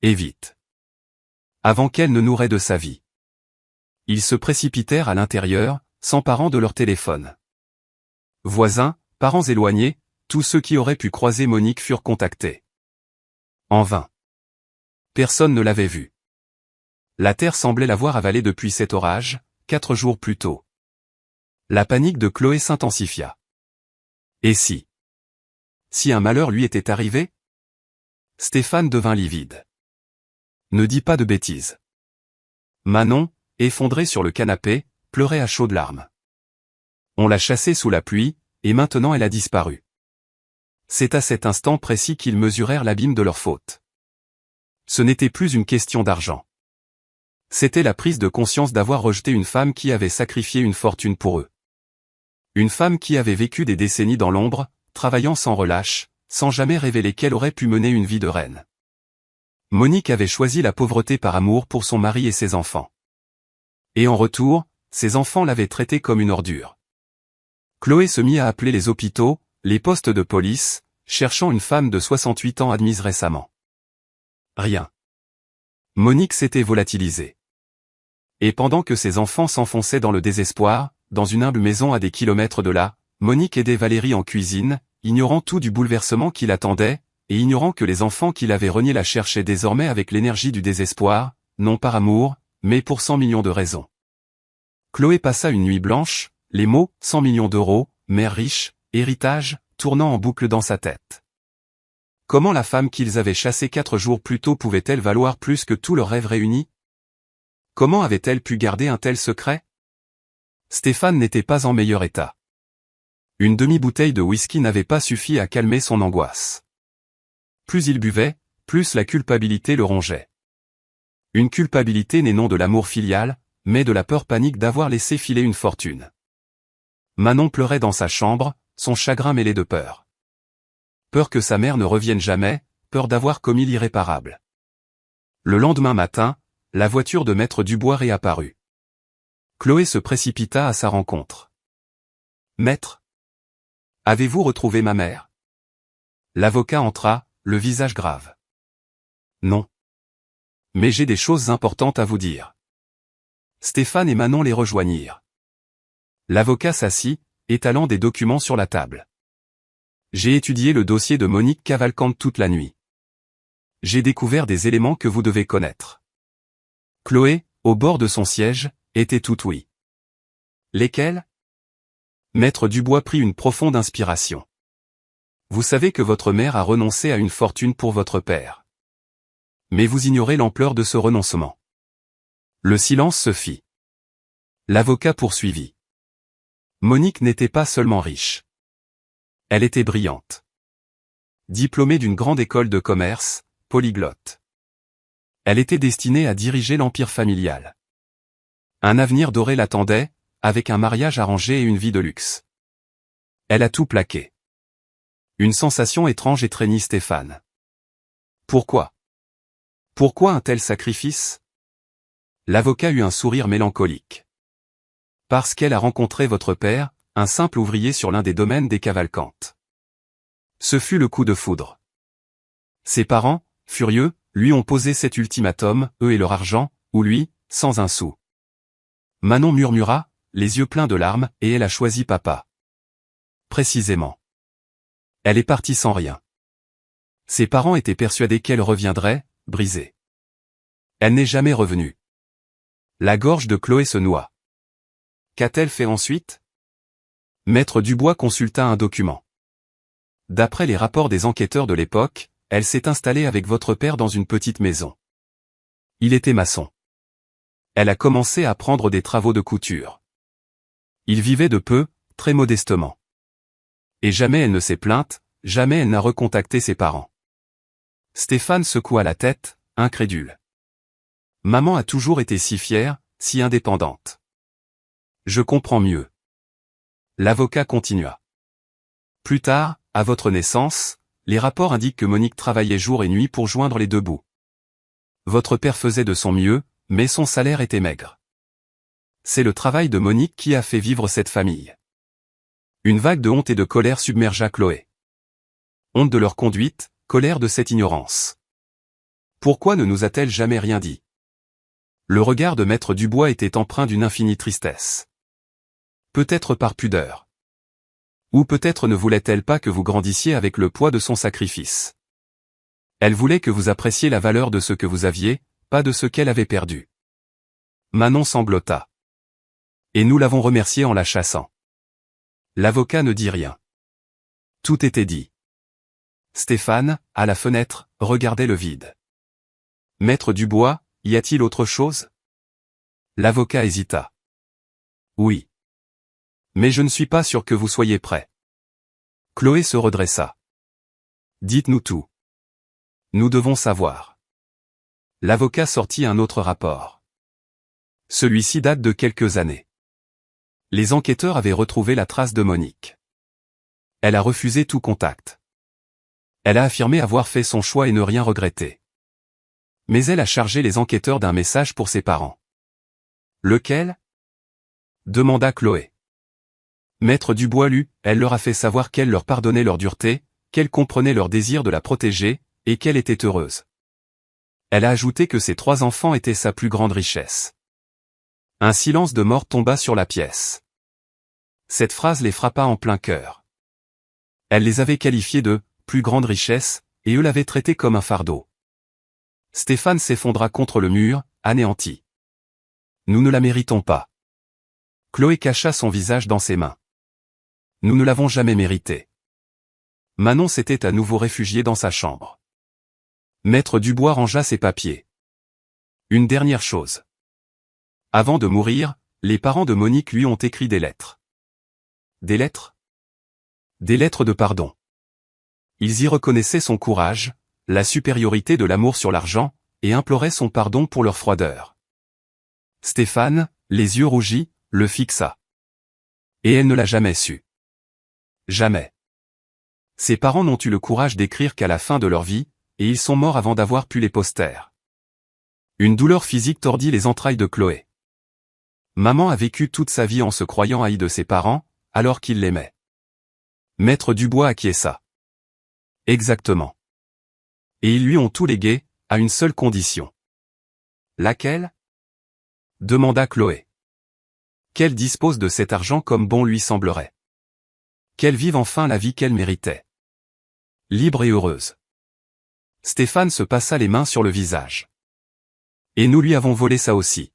Et vite. Avant qu'elle ne nous raie de sa vie. Ils se précipitèrent à l'intérieur, s'emparant de leur téléphone. Voisins, parents éloignés, tous ceux qui auraient pu croiser Monique furent contactés. En vain. Personne ne l'avait vue. La terre semblait l'avoir avalée depuis cet orage, 4 jours plus tôt. La panique de Chloé s'intensifia. Et si? Si un malheur lui était arrivé? Stéphane devint livide. Ne dis pas de bêtises. Manon, effondrée sur le canapé, pleurait à chaudes larmes. On l'a chassée sous la pluie, et maintenant elle a disparu. C'est à cet instant précis qu'ils mesurèrent l'abîme de leur faute. Ce n'était plus une question d'argent. C'était la prise de conscience d'avoir rejeté une femme qui avait sacrifié une fortune pour eux. Une femme qui avait vécu des décennies dans l'ombre, travaillant sans relâche, sans jamais révéler qu'elle aurait pu mener une vie de reine. Monique avait choisi la pauvreté par amour pour son mari et ses enfants. Et en retour, ses enfants l'avaient traitée comme une ordure. Chloé se mit à appeler les hôpitaux, les postes de police, cherchant une femme de 68 ans admise récemment. Rien. Monique s'était volatilisée. Et pendant que ses enfants s'enfonçaient dans le désespoir, dans une humble maison à des kilomètres de là, Monique aidait Valérie en cuisine, ignorant tout du bouleversement qui l'attendait, et ignorant que les enfants qui l'avaient renié la cherchaient désormais avec l'énergie du désespoir, non par amour, mais pour 100 millions de raisons. Chloé passa une nuit blanche, les mots « 100 millions d'euros, mère riche, héritage » tournant en boucle dans sa tête. Comment la femme qu'ils avaient chassée 4 jours plus tôt pouvait-elle valoir plus que tous leurs rêves réunis? Comment avait-elle pu garder un tel secret? Stéphane n'était pas en meilleur état. Une demi-bouteille de whisky n'avait pas suffi à calmer son angoisse. Plus il buvait, plus la culpabilité le rongeait. Une culpabilité née non de l'amour filial, mais de la peur panique d'avoir laissé filer une fortune. Manon pleurait dans sa chambre, son chagrin mêlé de peur. Peur que sa mère ne revienne jamais, peur d'avoir commis l'irréparable. Le lendemain matin, la voiture de Maître Dubois réapparut. Chloé se précipita à sa rencontre. « Maître, avez-vous retrouvé ma mère ?» L'avocat entra, le visage grave. « Non. Mais j'ai des choses importantes à vous dire. » Stéphane et Manon les rejoignirent. L'avocat s'assit, étalant des documents sur la table. « J'ai étudié le dossier de Monique Cavalcante toute la nuit. J'ai découvert des éléments que vous devez connaître. » Chloé, au bord de son siège, était toute oui. « Lesquels ?» Maître Dubois prit une profonde inspiration. « Vous savez que votre mère a renoncé à une fortune pour votre père. Mais vous ignorez l'ampleur de ce renoncement. » Le silence se fit. L'avocat poursuivit. Monique n'était pas seulement riche. Elle était brillante. Diplômée d'une grande école de commerce, polyglotte. Elle était destinée à diriger l'empire familial. Un avenir doré l'attendait, avec un mariage arrangé et une vie de luxe. Elle a tout plaqué. Une sensation étrange étreignit Stéphane. Pourquoi? Pourquoi un tel sacrifice? L'avocat eut un sourire mélancolique. Parce qu'elle a rencontré votre père, un simple ouvrier sur l'un des domaines des Cavalcantes. Ce fut le coup de foudre. Ses parents, furieux, lui ont posé cet ultimatum, eux et leur argent, ou lui, sans un sou. Manon murmura, les yeux pleins de larmes, et elle a choisi papa. Précisément. Elle est partie sans rien. Ses parents étaient persuadés qu'elle reviendrait, brisée. Elle n'est jamais revenue. La gorge de Chloé se noie. Qu'a-t-elle fait ensuite? Maître Dubois consulta un document. D'après les rapports des enquêteurs de l'époque, elle s'est installée avec votre père dans une petite maison. Il était maçon. Elle a commencé à prendre des travaux de couture. Il vivait de peu, très modestement. Et jamais elle ne s'est plainte, jamais elle n'a recontacté ses parents. Stéphane secoua la tête, incrédule. Maman a toujours été si fière, si indépendante. Je comprends mieux. L'avocat continua. Plus tard, à votre naissance, les rapports indiquent que Monique travaillait jour et nuit pour joindre les deux bouts. Votre père faisait de son mieux, mais son salaire était maigre. C'est le travail de Monique qui a fait vivre cette famille. Une vague de honte et de colère submergea Chloé. Honte de leur conduite, colère de cette ignorance. Pourquoi ne nous a-t-elle jamais rien dit? Le regard de Maître Dubois était empreint d'une infinie tristesse. Peut-être par pudeur. Ou peut-être ne voulait-elle pas que vous grandissiez avec le poids de son sacrifice. Elle voulait que vous appréciiez la valeur de ce que vous aviez, pas de ce qu'elle avait perdu. Manon sanglota. Et nous l'avons remerciée en la chassant. L'avocat ne dit rien. Tout était dit. Stéphane, à la fenêtre, regardait le vide. Maître Dubois, y a-t-il autre chose? L'avocat hésita. Oui. Mais je ne suis pas sûr que vous soyez prêt. Chloé se redressa. Dites-nous tout. Nous devons savoir. L'avocat sortit un autre rapport. Celui-ci date de quelques années. Les enquêteurs avaient retrouvé la trace de Monique. Elle a refusé tout contact. Elle a affirmé avoir fait son choix et ne rien regretter. Mais elle a chargé les enquêteurs d'un message pour ses parents. Lequel? Demanda Chloé. Maître Dubois lut, elle leur a fait savoir qu'elle leur pardonnait leur dureté, qu'elle comprenait leur désir de la protéger, et qu'elle était heureuse. Elle a ajouté que ses 3 enfants étaient sa plus grande richesse. Un silence de mort tomba sur la pièce. Cette phrase les frappa en plein cœur. Elle les avait qualifiés de « plus grande richesse », et eux l'avaient traité comme un fardeau. Stéphane s'effondra contre le mur, anéanti. Nous ne la méritons pas. Chloé cacha son visage dans ses mains. Nous ne l'avons jamais méritée. Manon s'était à nouveau réfugiée dans sa chambre. Maître Dubois rangea ses papiers. Une dernière chose. Avant de mourir, les parents de Monique lui ont écrit des lettres. Des lettres? Des lettres de pardon. Ils y reconnaissaient son courage, la supériorité de l'amour sur l'argent, et imploraient son pardon pour leur froideur. Stéphane, les yeux rougis, le fixa. Et elle ne l'a jamais su. Jamais. Ses parents n'ont eu le courage d'écrire qu'à la fin de leur vie, et ils sont morts avant d'avoir pu les posters. Une douleur physique tordit les entrailles de Chloé. Maman a vécu toute sa vie en se croyant haïe de ses parents, alors qu'ils l'aimaient. Maître Dubois acquiesça. Exactement. Et ils lui ont tout légué, à une seule condition. Laquelle? Demanda Chloé. Qu'elle dispose de cet argent comme bon lui semblerait. Qu'elle vive enfin la vie qu'elle méritait. Libre et heureuse. Stéphane se passa les mains sur le visage. Et nous lui avons volé ça aussi.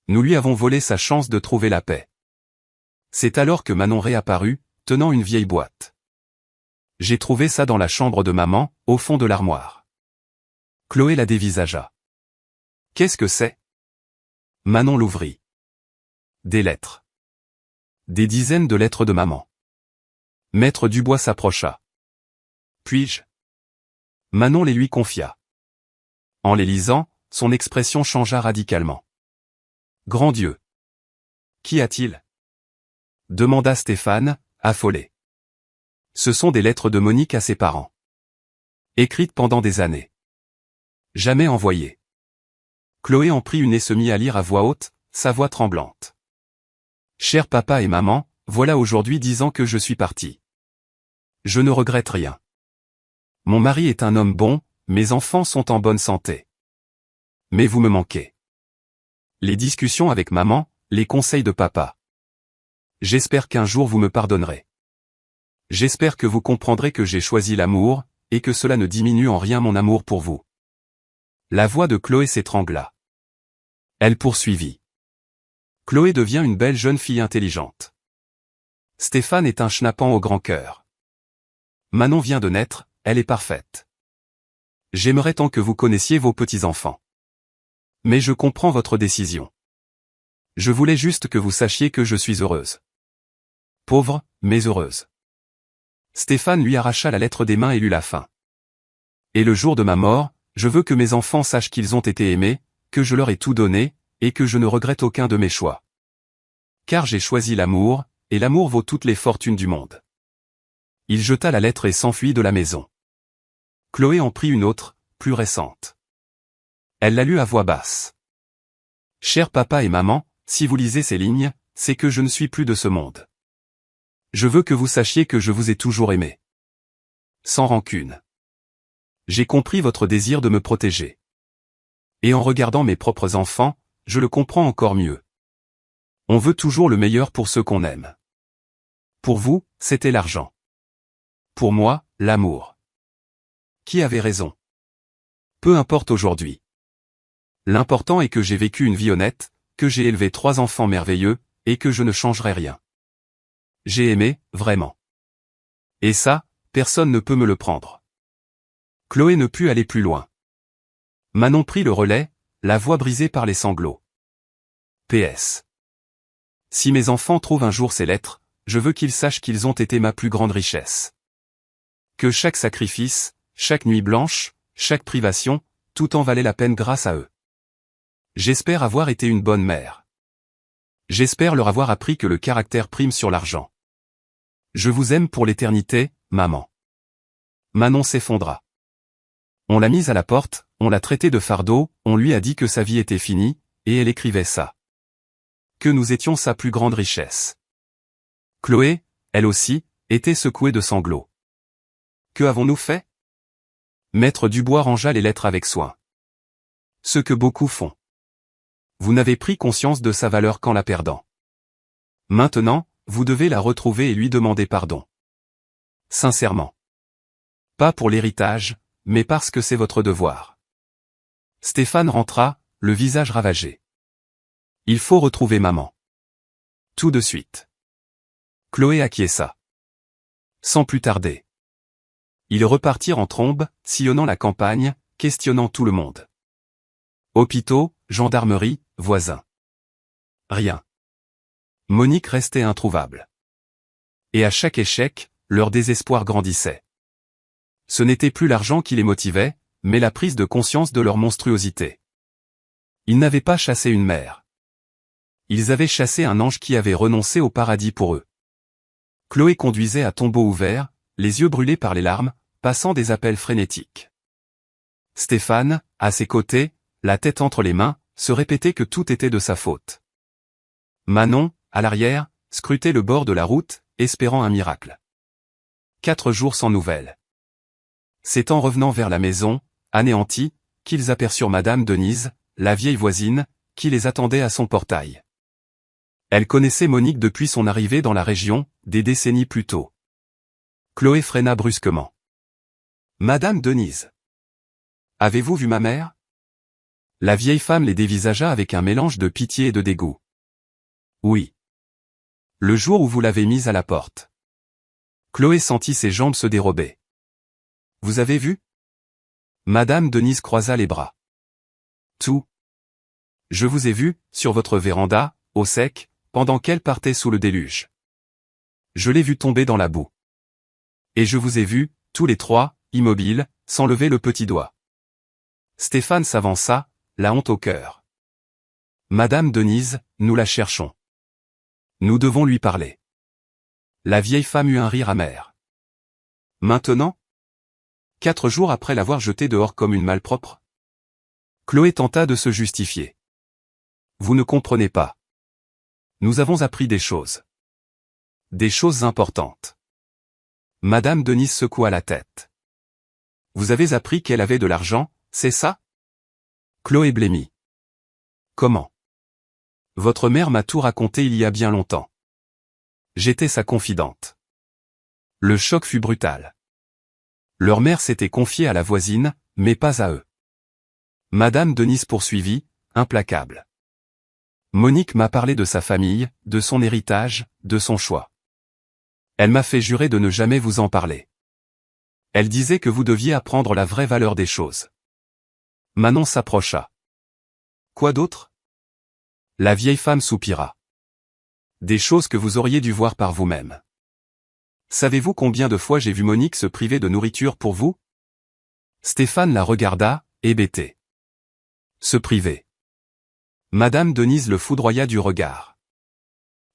Nous lui avons volé sa chance de trouver la paix. C'est alors que Manon réapparut, tenant une vieille boîte. J'ai trouvé ça dans la chambre de maman, au fond de l'armoire. Chloé la dévisagea. Qu'est-ce que c'est? Manon l'ouvrit. Des lettres. Des dizaines de lettres de maman. Maître Dubois s'approcha. Puis-je? Manon les lui confia. En les lisant, son expression changea radicalement. Grand Dieu! Qu'y a-t-il? Demanda Stéphane, affolé. Ce sont des lettres de Monique à ses parents. Écrites pendant des années. Jamais envoyées. Chloé en prit une et se mit à lire à voix haute, sa voix tremblante. Cher papa et maman, voilà aujourd'hui 10 ans que je suis parti. Je ne regrette rien. Mon mari est un homme bon, mes enfants sont en bonne santé. Mais vous me manquez. Les discussions avec maman, les conseils de papa. J'espère qu'un jour vous me pardonnerez. J'espère que vous comprendrez que j'ai choisi l'amour, et que cela ne diminue en rien mon amour pour vous. La voix de Chloé s'étrangla. Elle poursuivit. Chloé devient une belle jeune fille intelligente. Stéphane est un schnappant au grand cœur. Manon vient de naître, elle est parfaite. J'aimerais tant que vous connaissiez vos petits-enfants. Mais je comprends votre décision. Je voulais juste que vous sachiez que je suis heureuse. Pauvre, mais heureuse. Stéphane lui arracha la lettre des mains et lut la fin. Et le jour de ma mort, je veux que mes enfants sachent qu'ils ont été aimés, que je leur ai tout donné, et que je ne regrette aucun de mes choix. Car j'ai choisi l'amour, et l'amour vaut toutes les fortunes du monde. Il jeta la lettre et s'enfuit de la maison. Chloé en prit une autre, plus récente. Elle la lut à voix basse. Cher papa et maman, si vous lisez ces lignes, c'est que je ne suis plus de ce monde. Je veux que vous sachiez que je vous ai toujours aimé. Sans rancune. J'ai compris votre désir de me protéger. Et en regardant mes propres enfants, je le comprends encore mieux. On veut toujours le meilleur pour ceux qu'on aime. Pour vous, c'était l'argent. Pour moi, l'amour. Qui avait raison? Peu importe aujourd'hui. L'important est que j'ai vécu une vie honnête, que j'ai élevé 3 enfants merveilleux, et que je ne changerai rien. J'ai aimé, vraiment. Et ça, personne ne peut me le prendre. Chloé ne put aller plus loin. Manon prit le relais, la voix brisée par les sanglots. PS. Si mes enfants trouvent un jour ces lettres, je veux qu'ils sachent qu'ils ont été ma plus grande richesse. Que chaque sacrifice, chaque nuit blanche, chaque privation, tout en valait la peine grâce à eux. J'espère avoir été une bonne mère. J'espère leur avoir appris que le caractère prime sur l'argent. Je vous aime pour l'éternité, maman. Manon s'effondra. On l'a mise à la porte, on l'a traitée de fardeau, on lui a dit que sa vie était finie, et elle écrivait ça. Que nous étions sa plus grande richesse. Chloé, elle aussi, était secouée de sanglots. Que avons-nous fait? Maître Dubois rangea les lettres avec soin. Ce que beaucoup font. Vous n'avez pris conscience de sa valeur qu'en la perdant. Maintenant, vous devez la retrouver et lui demander pardon. Sincèrement. Pas pour l'héritage, mais parce que c'est votre devoir. Stéphane rentra, le visage ravagé. Il faut retrouver maman. Tout de suite. Chloé acquiesça. Sans plus tarder. Ils repartirent en trombe, sillonnant la campagne, questionnant tout le monde. Hôpitaux, gendarmerie, voisins. Rien. Monique restait introuvable. Et à chaque échec, leur désespoir grandissait. Ce n'était plus l'argent qui les motivait, mais la prise de conscience de leur monstruosité. Ils n'avaient pas chassé une mère. Ils avaient chassé un ange qui avait renoncé au paradis pour eux. Chloé conduisait à tombeau ouvert, les yeux brûlés par les larmes, passant des appels frénétiques. Stéphane, à ses côtés, la tête entre les mains, se répétait que tout était de sa faute. Manon, à l'arrière, scrutait le bord de la route, espérant un miracle. 4 jours sans nouvelles. C'est en revenant vers la maison, anéantis, qu'ils aperçurent Madame Denise, la vieille voisine, qui les attendait à son portail. Elle connaissait Monique depuis son arrivée dans la région, des décennies plus tôt. Chloé freina brusquement. Madame Denise. Avez-vous vu ma mère? La vieille femme les dévisagea avec un mélange de pitié et de dégoût. Oui. Le jour où vous l'avez mise à la porte. Chloé sentit ses jambes se dérober. Vous avez vu? Madame Denise croisa les bras. Tout. Je vous ai vu, sur votre véranda, au sec, pendant qu'elle partait sous le déluge. Je l'ai vu tomber dans la boue. Et je vous ai vu, tous les trois, immobiles, sans lever le petit doigt. Stéphane s'avança, la honte au cœur. Madame Denise, nous la cherchons. Nous devons lui parler. La vieille femme eut un rire amer. Maintenant? 4 jours après l'avoir jetée dehors comme une malpropre? Chloé tenta de se justifier. Vous ne comprenez pas. Nous avons appris des choses. Des choses importantes. Madame Denise secoua la tête. Vous avez appris qu'elle avait de l'argent, c'est ça? Chloé blêmit. Comment? Votre mère m'a tout raconté il y a bien longtemps. J'étais sa confidente. Le choc fut brutal. Leur mère s'était confiée à la voisine, mais pas à eux. Madame Denise poursuivit, implacable. Monique m'a parlé de sa famille, de son héritage, de son choix. Elle m'a fait jurer de ne jamais vous en parler. Elle disait que vous deviez apprendre la vraie valeur des choses. Manon s'approcha. Quoi d'autre? La vieille femme soupira. Des choses que vous auriez dû voir par vous-même. Savez-vous combien de fois j'ai vu Monique se priver de nourriture pour vous? Stéphane la regarda, hébété. Se priver. Madame Denise le foudroya du regard.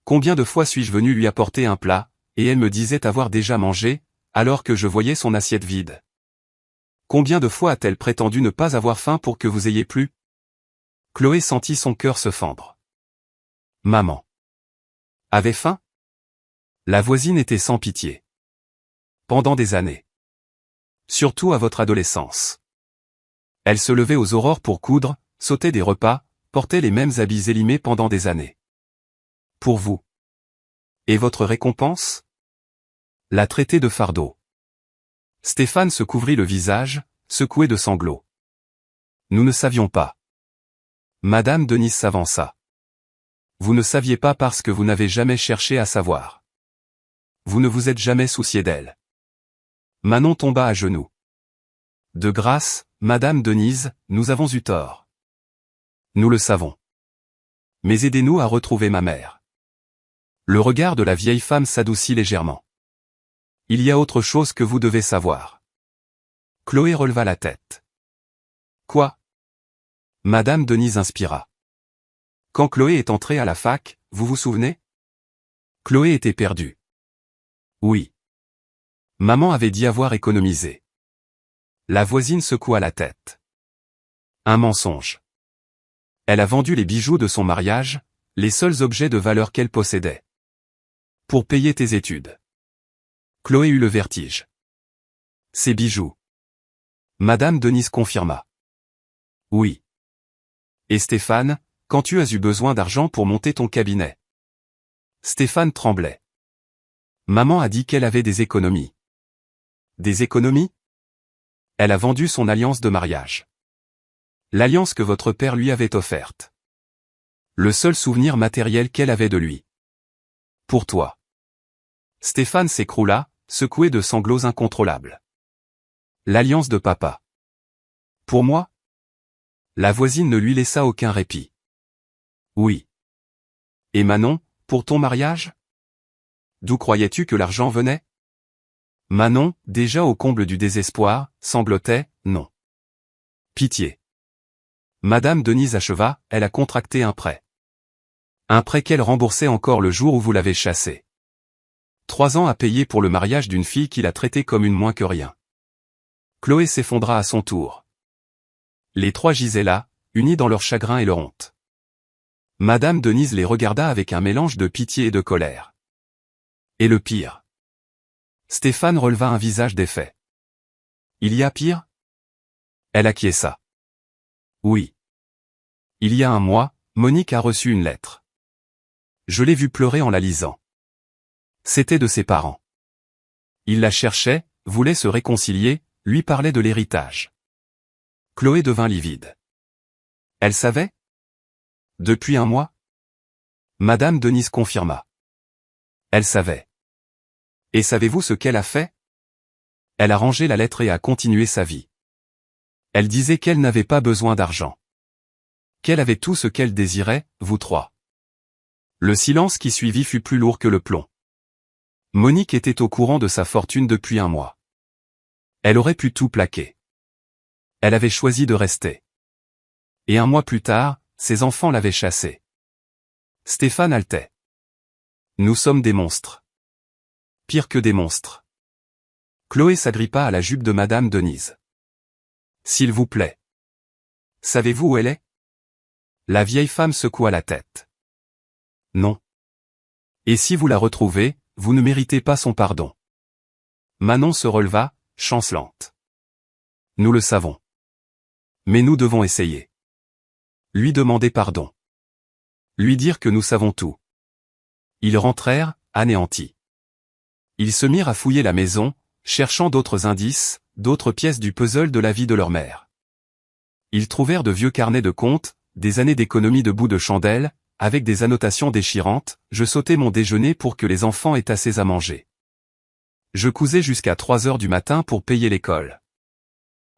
Combien de fois suis-je venu lui apporter un plat, et elle me disait avoir déjà mangé, alors que je voyais son assiette vide? Combien de fois a-t-elle prétendu ne pas avoir faim pour que vous ayez plu? Chloé sentit son cœur se fendre. Maman avait faim? La voisine était sans pitié. Pendant des années. Surtout à votre adolescence. Elle se levait aux aurores pour coudre, sautait des repas, portait les mêmes habits élimés pendant des années. Pour vous. Et votre récompense? La traiter de fardeau. Stéphane se couvrit le visage, secoué de sanglots. Nous ne savions pas. Madame Denise s'avança. Vous ne saviez pas parce que vous n'avez jamais cherché à savoir. Vous ne vous êtes jamais soucié d'elle. Manon tomba à genoux. De grâce, Madame Denise, nous avons eu tort. Nous le savons. Mais aidez-nous à retrouver ma mère. Le regard de la vieille femme s'adoucit légèrement. Il y a autre chose que vous devez savoir. Chloé releva la tête. Quoi? Madame Denise inspira. Quand Chloé est entrée à la fac, vous vous souvenez? Chloé était perdue. Oui. Maman avait dit avoir économisé. La voisine secoua la tête. Un mensonge. Elle a vendu les bijoux de son mariage, les seuls objets de valeur qu'elle possédait. Pour payer tes études. Chloé eut le vertige. Ces bijoux. Madame Denise confirma. Oui. Et Stéphane, quand tu as eu besoin d'argent pour monter ton cabinet? Stéphane tremblait. Maman a dit qu'elle avait des économies. Des économies? Elle a vendu son alliance de mariage. L'alliance que votre père lui avait offerte. Le seul souvenir matériel qu'elle avait de lui. Pour toi. Stéphane s'écroula, secoué de sanglots incontrôlables. L'alliance de papa. Pour moi? La voisine ne lui laissa aucun répit. Oui. Et Manon, pour ton mariage? D'où croyais-tu que l'argent venait? Manon, déjà au comble du désespoir, sanglotait, non. Pitié. Madame Denise acheva, elle a contracté un prêt. Un prêt qu'elle remboursait encore le jour où vous l'avez chassée. 3 ans à payer pour le mariage d'une fille qu'il a traitée comme une moins que rien. Chloé s'effondra à son tour. Les trois gisaient là, unis dans leur chagrin et leur honte. Madame Denise les regarda avec un mélange de pitié et de colère. Et le pire. Stéphane releva un visage défait. Il y a pire? Elle acquiesça. Oui. Il y a un mois, Monique a reçu une lettre. Je l'ai vue pleurer en la lisant. C'était de ses parents. Il la cherchait, voulait se réconcilier, lui parlait de l'héritage. Chloé devint livide. Elle savait? Depuis un mois? Madame Denise confirma. Elle savait. Et savez-vous ce qu'elle a fait? Elle a rangé la lettre et a continué sa vie. Elle disait qu'elle n'avait pas besoin d'argent. Qu'elle avait tout ce qu'elle désirait, vous trois. Le silence qui suivit fut plus lourd que le plomb. Monique était au courant de sa fortune depuis un mois. Elle aurait pu tout plaquer. Elle avait choisi de rester. Et un mois plus tard, ses enfants l'avaient chassée. Stéphane haletait. Nous sommes des monstres. Pire que des monstres. Chloé s'agrippa à la jupe de Madame Denise. S'il vous plaît. Savez-vous où elle est? La vieille femme secoua la tête. Non. Et si vous la retrouvez, vous ne méritez pas son pardon. Manon se releva, chancelante. Nous le savons. Mais nous devons essayer. Lui demander pardon. Lui dire que nous savons tout. Ils rentrèrent, anéantis. Ils se mirent à fouiller la maison, cherchant d'autres indices, d'autres pièces du puzzle de la vie de leur mère. Ils trouvèrent de vieux carnets de comptes, des années d'économie de bouts de chandelle, avec des annotations déchirantes. Je sautais mon déjeuner pour que les enfants aient assez à manger. Je cousais jusqu'à 3 heures du matin pour payer l'école.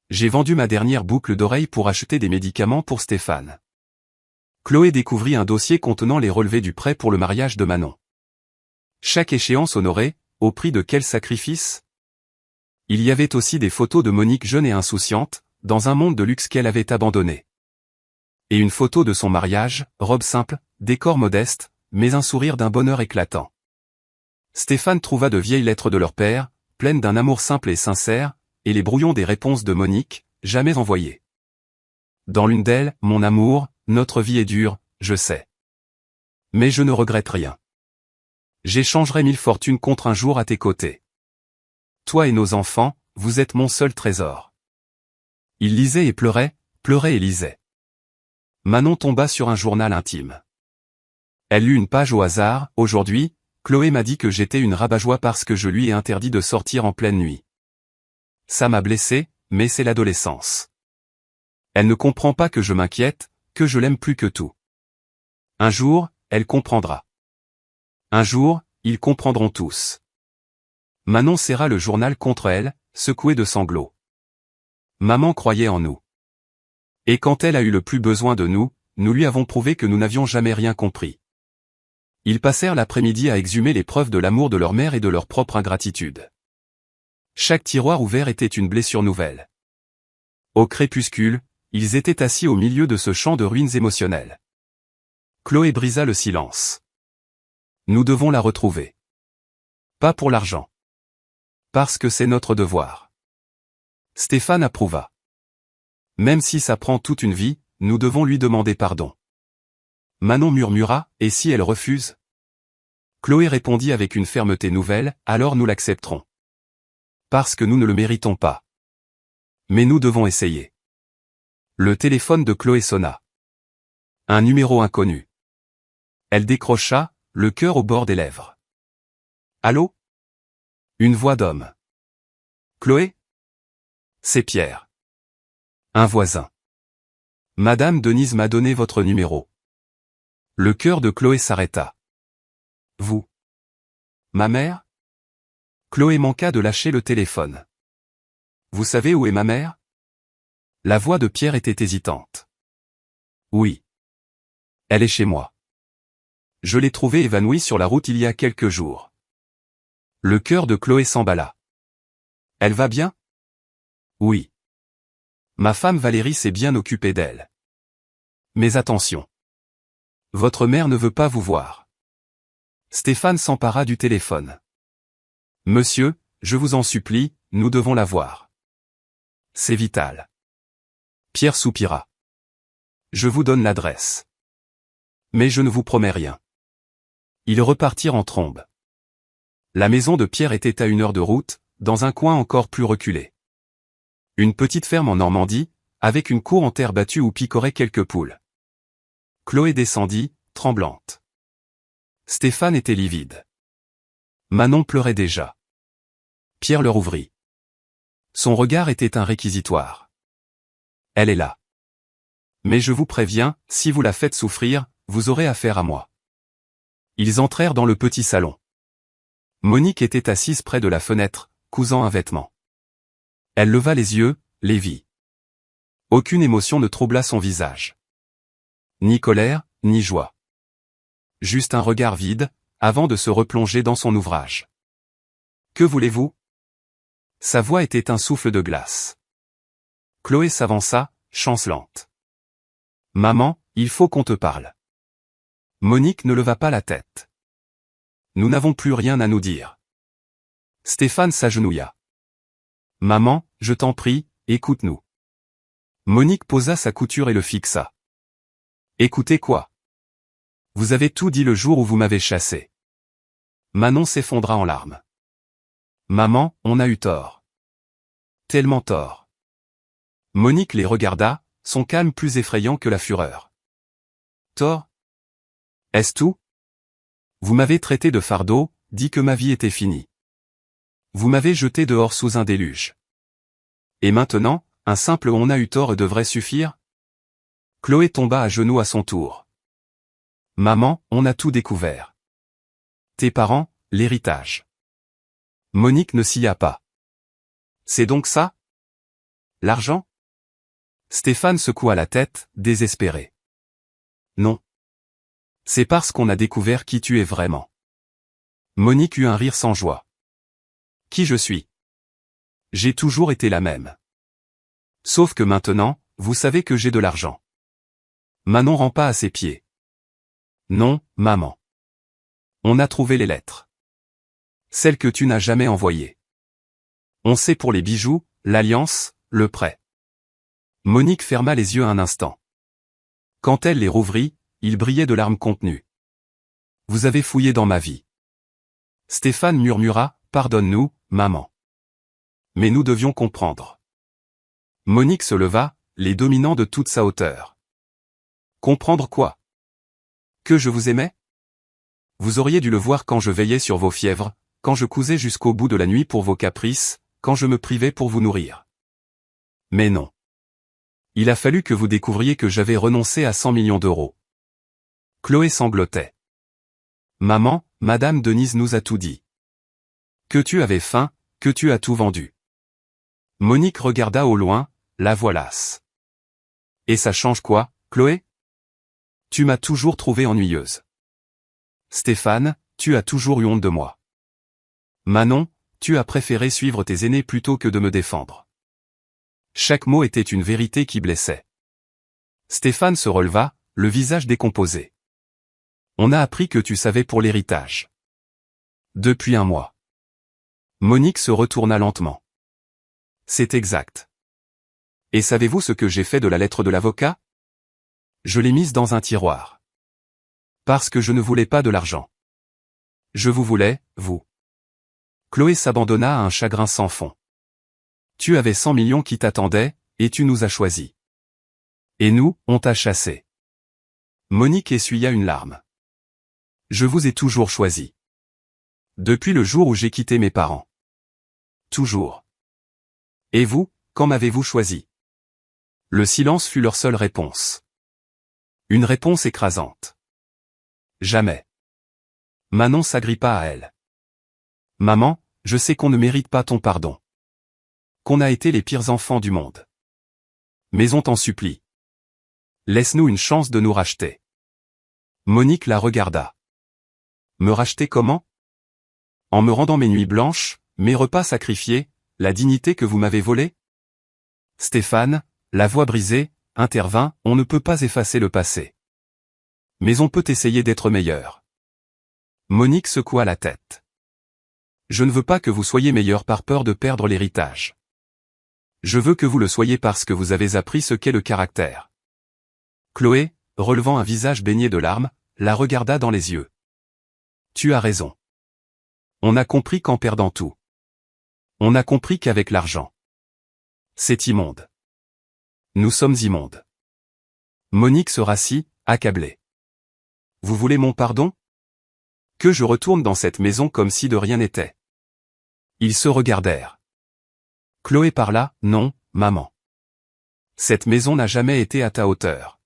J'ai vendu ma dernière boucle d'oreille pour acheter des médicaments pour Stéphane. Chloé découvrit un dossier contenant les relevés du prêt pour le mariage de Manon. Chaque échéance honorée, au prix de quel sacrifice? Il y avait aussi des photos de Monique jeune et insouciante, dans un monde de luxe qu'elle avait abandonné. Et une photo de son mariage, robe simple, décor modeste, mais un sourire d'un bonheur éclatant. Stéphane trouva de vieilles lettres de leur père, pleines d'un amour simple et sincère, et les brouillons des réponses de Monique, jamais envoyées. Dans l'une d'elles, mon amour, notre vie est dure, je sais. Mais je ne regrette rien. J'échangerai 1000 fortunes contre un jour à tes côtés. Toi et nos enfants, vous êtes mon seul trésor. Il lisait et pleurait et lisait. Manon tomba sur un journal intime. Elle lut une page au hasard. Aujourd'hui, Chloé m'a dit que j'étais une rabat-joie parce que je lui ai interdit de sortir en pleine nuit. Ça m'a blessé, mais c'est l'adolescence. Elle ne comprend pas que je m'inquiète, que je l'aime plus que tout. Un jour, elle comprendra. Un jour, ils comprendront tous. Manon serra le journal contre elle, secouée de sanglots. Maman croyait en nous. Et quand elle a eu le plus besoin de nous, nous lui avons prouvé que nous n'avions jamais rien compris. Ils passèrent l'après-midi à exhumer les preuves de l'amour de leur mère et de leur propre ingratitude. Chaque tiroir ouvert était une blessure nouvelle. Au crépuscule, ils étaient assis au milieu de ce champ de ruines émotionnelles. Chloé brisa le silence. Nous devons la retrouver. Pas pour l'argent. Parce que c'est notre devoir. Stéphane approuva. Même si ça prend toute une vie, nous devons lui demander pardon. Manon murmura, et si elle refuse? Chloé répondit avec une fermeté nouvelle, alors nous l'accepterons. Parce que nous ne le méritons pas. Mais nous devons essayer. Le téléphone de Chloé sonna. Un numéro inconnu. Elle décrocha, le cœur au bord des lèvres. Allô? Une voix d'homme. Chloé? C'est Pierre. Un voisin. Madame Denise m'a donné votre numéro. Le cœur de Chloé s'arrêta. Vous? Ma mère? Chloé manqua de lâcher le téléphone. Vous savez où est ma mère? La voix de Pierre était hésitante. Oui. Elle est chez moi. Je l'ai trouvée évanouie sur la route il y a quelques jours. Le cœur de Chloé s'emballa. Elle va bien? Oui. Ma femme Valérie s'est bien occupée d'elle. Mais attention. Votre mère ne veut pas vous voir. Stéphane s'empara du téléphone. Monsieur, je vous en supplie, nous devons la voir. C'est vital. Pierre soupira. Je vous donne l'adresse. Mais je ne vous promets rien. Ils repartirent en trombe. La maison de Pierre était à 1 heure de route, dans un coin encore plus reculé. Une petite ferme en Normandie, avec une cour en terre battue où picoraient quelques poules. Chloé descendit, tremblante. Stéphane était livide. Manon pleurait déjà. Pierre leur ouvrit. Son regard était un réquisitoire. Elle est là. Mais je vous préviens, si vous la faites souffrir, vous aurez affaire à moi. Ils entrèrent dans le petit salon. Monique était assise près de la fenêtre, cousant un vêtement. Elle leva les yeux, les vit. Aucune émotion ne troubla son visage. Ni colère, ni joie. Juste un regard vide, avant de se replonger dans son ouvrage. Que voulez-vous? Sa voix était un souffle de glace. Chloé s'avança, chancelante. Maman, il faut qu'on te parle. Monique ne leva pas la tête. Nous n'avons plus rien à nous dire. Stéphane s'agenouilla. Maman, je t'en prie, écoute-nous. Monique posa sa couture et le fixa. Écoutez quoi? Vous avez tout dit le jour où vous m'avez chassé. Manon s'effondra en larmes. Maman, on a eu tort. Tellement tort. Monique les regarda, son calme plus effrayant que la fureur. Tort? Est-ce tout? Vous m'avez traité de fardeau, dit que ma vie était finie. Vous m'avez jeté dehors sous un déluge. Et maintenant, un simple on a eu tort devrait suffire? Chloé tomba à genoux à son tour. Maman, on a tout découvert. Tes parents, l'héritage. Monique ne s'y a pas. C'est donc ça? L'argent? Stéphane secoua la tête, désespéré. Non. C'est parce qu'on a découvert qui tu es vraiment. Monique eut un rire sans joie. Qui je suis? J'ai toujours été la même. Sauf que maintenant, vous savez que j'ai de l'argent. Manon rampa à ses pieds. Non, maman. On a trouvé les lettres. Celles que tu n'as jamais envoyées. On sait pour les bijoux, l'alliance, le prêt. Monique ferma les yeux un instant. Quand elle les rouvrit, ils brillaient de larmes contenues. Vous avez fouillé dans ma vie. Stéphane murmura, pardonne-nous, maman. Mais nous devions comprendre. Monique se leva, les dominant de toute sa hauteur. Comprendre quoi? Que je vous aimais? Vous auriez dû le voir quand je veillais sur vos fièvres, quand je cousais jusqu'au bout de la nuit pour vos caprices, quand je me privais pour vous nourrir. Mais non. Il a fallu que vous découvriez que j'avais renoncé à 100 millions d'euros. Chloé sanglotait. Maman, Madame Denise nous a tout dit. Que tu avais faim, que tu as tout vendu. Monique regarda au loin, la voix lasse. Et ça change quoi, Chloé? Tu m'as toujours trouvée ennuyeuse. Stéphane, tu as toujours eu honte de moi. Manon, tu as préféré suivre tes aînés plutôt que de me défendre. Chaque mot était une vérité qui blessait. Stéphane se releva, le visage décomposé. On a appris que tu savais pour l'héritage. Depuis un mois. Monique se retourna lentement. C'est exact. Et savez-vous ce que j'ai fait de la lettre de l'avocat? Je l'ai mise dans un tiroir. Parce que je ne voulais pas de l'argent. Je vous voulais, vous. Chloé s'abandonna à un chagrin sans fond. Tu avais 100 millions qui t'attendaient, et tu nous as choisis. Et nous, on t'a chassé. Monique essuya une larme. Je vous ai toujours choisi. Depuis le jour où j'ai quitté mes parents. Toujours. Et vous, quand m'avez-vous choisi? Le silence fut leur seule réponse. Une réponse écrasante. Jamais. Manon s'agrippa à elle. Maman, je sais qu'on ne mérite pas ton pardon. Qu'on a été les pires enfants du monde. Mais on t'en supplie. Laisse-nous une chance de nous racheter. Monique la regarda. Me racheter comment? En me rendant mes nuits blanches, mes repas sacrifiés, la dignité que vous m'avez volée? Stéphane, la voix brisée, intervint, on ne peut pas effacer le passé. Mais on peut essayer d'être meilleur. Monique secoua la tête. Je ne veux pas que vous soyez meilleur par peur de perdre l'héritage. Je veux que vous le soyez parce que vous avez appris ce qu'est le caractère. Chloé, relevant un visage baigné de larmes, la regarda dans les yeux. Tu as raison. On a compris qu'en perdant tout. On a compris qu'avec l'argent. C'est immonde. Nous sommes immondes. Monique se rassit, accablée. Vous voulez mon pardon? Que je retourne dans cette maison comme si de rien n'était. Ils se regardèrent. Chloé parla, non, maman. Cette maison n'a jamais été à ta hauteur.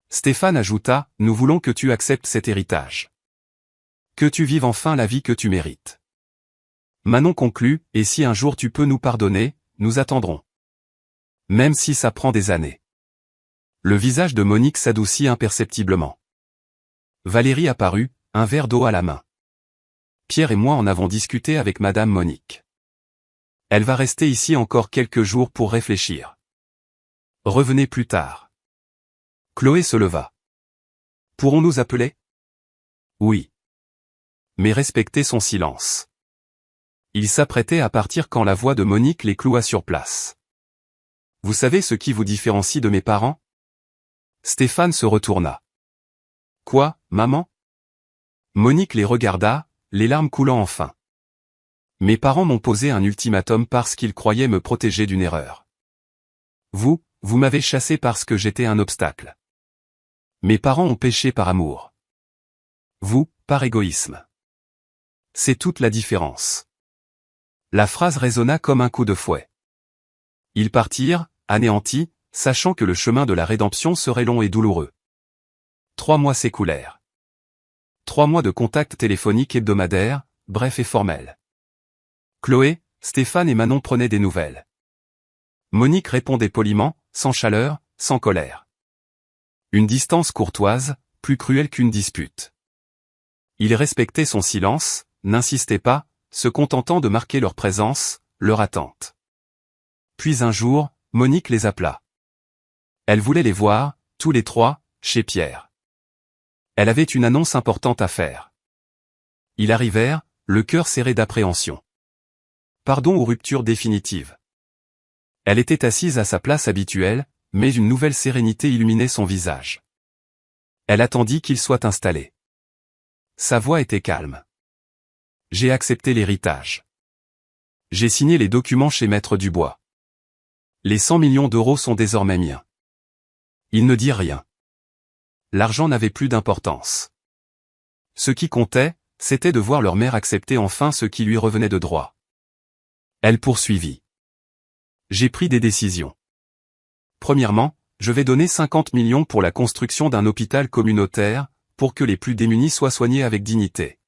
Stéphane ajouta, nous voulons que tu acceptes cet héritage. Que tu vives enfin la vie que tu mérites. Manon conclut, et si un jour tu peux nous pardonner, nous attendrons. Même si ça prend des années. Le visage de Monique s'adoucit imperceptiblement. Valérie apparut, un verre d'eau à la main. Pierre et moi en avons discuté avec Madame Monique. Elle va rester ici encore quelques jours pour réfléchir. Revenez plus tard. Chloé se leva. Pourrons-nous appeler? Oui. Mais respectez son silence. Il s'apprêtait à partir quand la voix de Monique les cloua sur place. Vous savez ce qui vous différencie de mes parents? Stéphane se retourna. Quoi, maman? Monique les regarda, les larmes coulant enfin. Mes parents m'ont posé un ultimatum parce qu'ils croyaient me protéger d'une erreur. Vous m'avez chassé parce que j'étais un obstacle. Mes parents ont péché par amour. Vous, par égoïsme. C'est toute la différence. La phrase résonna comme un coup de fouet. Ils partirent, anéantis, sachant que le chemin de la rédemption serait long et douloureux. 3 mois s'écoulèrent. 3 mois de contact téléphonique hebdomadaire, bref et formel. Chloé, Stéphane et Manon prenaient des nouvelles. Monique répondait poliment, sans chaleur, sans colère. Une distance courtoise, plus cruelle qu'une dispute. Il respectait son silence, n'insistait pas, se contentant de marquer leur présence, leur attente. Puis un jour, Monique les appela. Elle voulait les voir, tous les trois, chez Pierre. Elle avait une annonce importante à faire. Ils arrivèrent, le cœur serré d'appréhension. Pardon ou rupture définitive. Elle était assise à sa place habituelle, mais une nouvelle sérénité illuminait son visage. Elle attendit qu'il soit installé. Sa voix était calme. J'ai accepté l'héritage. J'ai signé les documents chez Maître Dubois. Les 100 millions d'euros sont désormais miens. Il ne dit rien. L'argent n'avait plus d'importance. Ce qui comptait, c'était de voir leur mère accepter enfin ce qui lui revenait de droit. Elle poursuivit. J'ai pris des décisions. Premièrement, je vais donner 50 millions pour la construction d'un hôpital communautaire, pour que les plus démunis soient soignés avec dignité.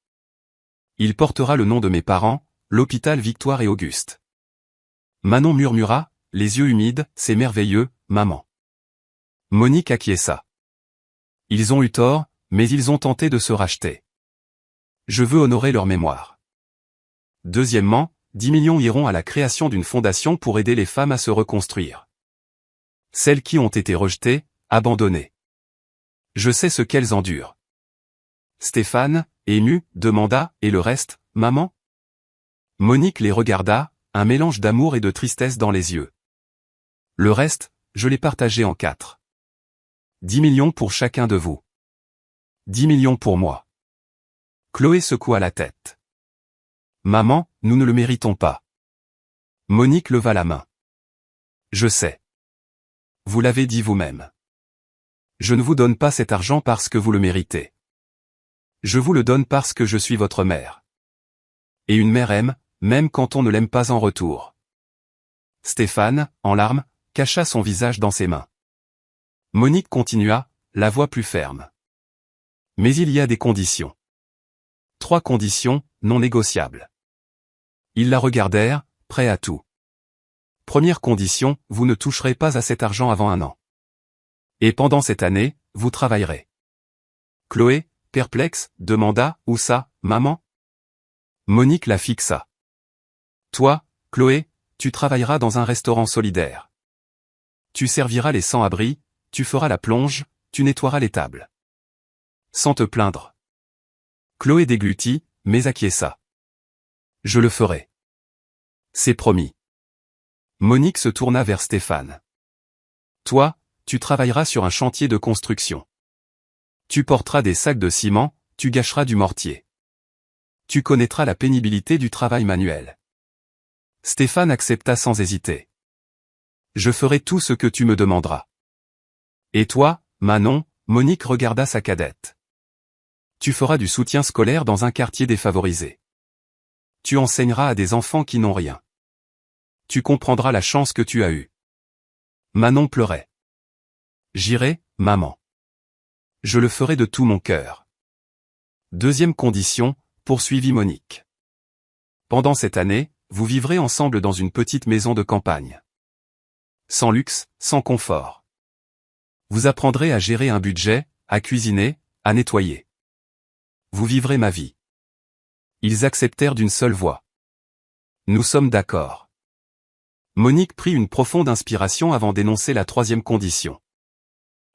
Il portera le nom de mes parents, l'hôpital Victoire et Auguste. Manon murmura, les yeux humides, c'est merveilleux, maman. Monique acquiesça. Ils ont eu tort, mais ils ont tenté de se racheter. Je veux honorer leur mémoire. Deuxièmement, 10 millions iront à la création d'une fondation pour aider les femmes à se reconstruire. Celles qui ont été rejetées, abandonnées. Je sais ce qu'elles endurent. Stéphane, ému, demanda, et le reste, maman? Monique les regarda, un mélange d'amour et de tristesse dans les yeux. Le reste, je l'ai partagé en 4. 10 millions pour chacun de vous. 10 millions pour moi. Chloé secoua la tête. Maman, nous ne le méritons pas. Monique leva la main. Je sais. Vous l'avez dit vous-même. Je ne vous donne pas cet argent parce que vous le méritez. Je vous le donne parce que je suis votre mère. Et une mère aime, même quand on ne l'aime pas en retour. Stéphane, en larmes, cacha son visage dans ses mains. Monique continua, la voix plus ferme. Mais il y a des conditions. 3 conditions, non négociables. Ils la regardèrent, prêts à tout. Première condition, vous ne toucherez pas à cet argent avant 1 an. Et pendant cette année, vous travaillerez. Chloé, perplexe, demanda, où ça, maman? Monique la fixa. Toi, Chloé, tu travailleras dans un restaurant solidaire. Tu serviras les sans-abri, tu feras la plonge, tu nettoieras les tables. Sans te plaindre. Chloé déglutit, mais acquiesça. Je le ferai. C'est promis. Monique se tourna vers Stéphane. Toi, tu travailleras sur un chantier de construction. Tu porteras des sacs de ciment, tu gâcheras du mortier. Tu connaîtras la pénibilité du travail manuel. Stéphane accepta sans hésiter. Je ferai tout ce que tu me demanderas. Et toi, Manon? Monique regarda sa cadette. Tu feras du soutien scolaire dans un quartier défavorisé. Tu enseigneras à des enfants qui n'ont rien. Tu comprendras la chance que tu as eue. Manon pleurait. J'irai, maman. Je le ferai de tout mon cœur. Deuxième condition, poursuivit Monique. Pendant cette année, vous vivrez ensemble dans une petite maison de campagne. Sans luxe, sans confort. Vous apprendrez à gérer un budget, à cuisiner, à nettoyer. Vous vivrez ma vie. Ils acceptèrent d'une seule voix. Nous sommes d'accord. Monique prit une profonde inspiration avant d'énoncer la 3e condition.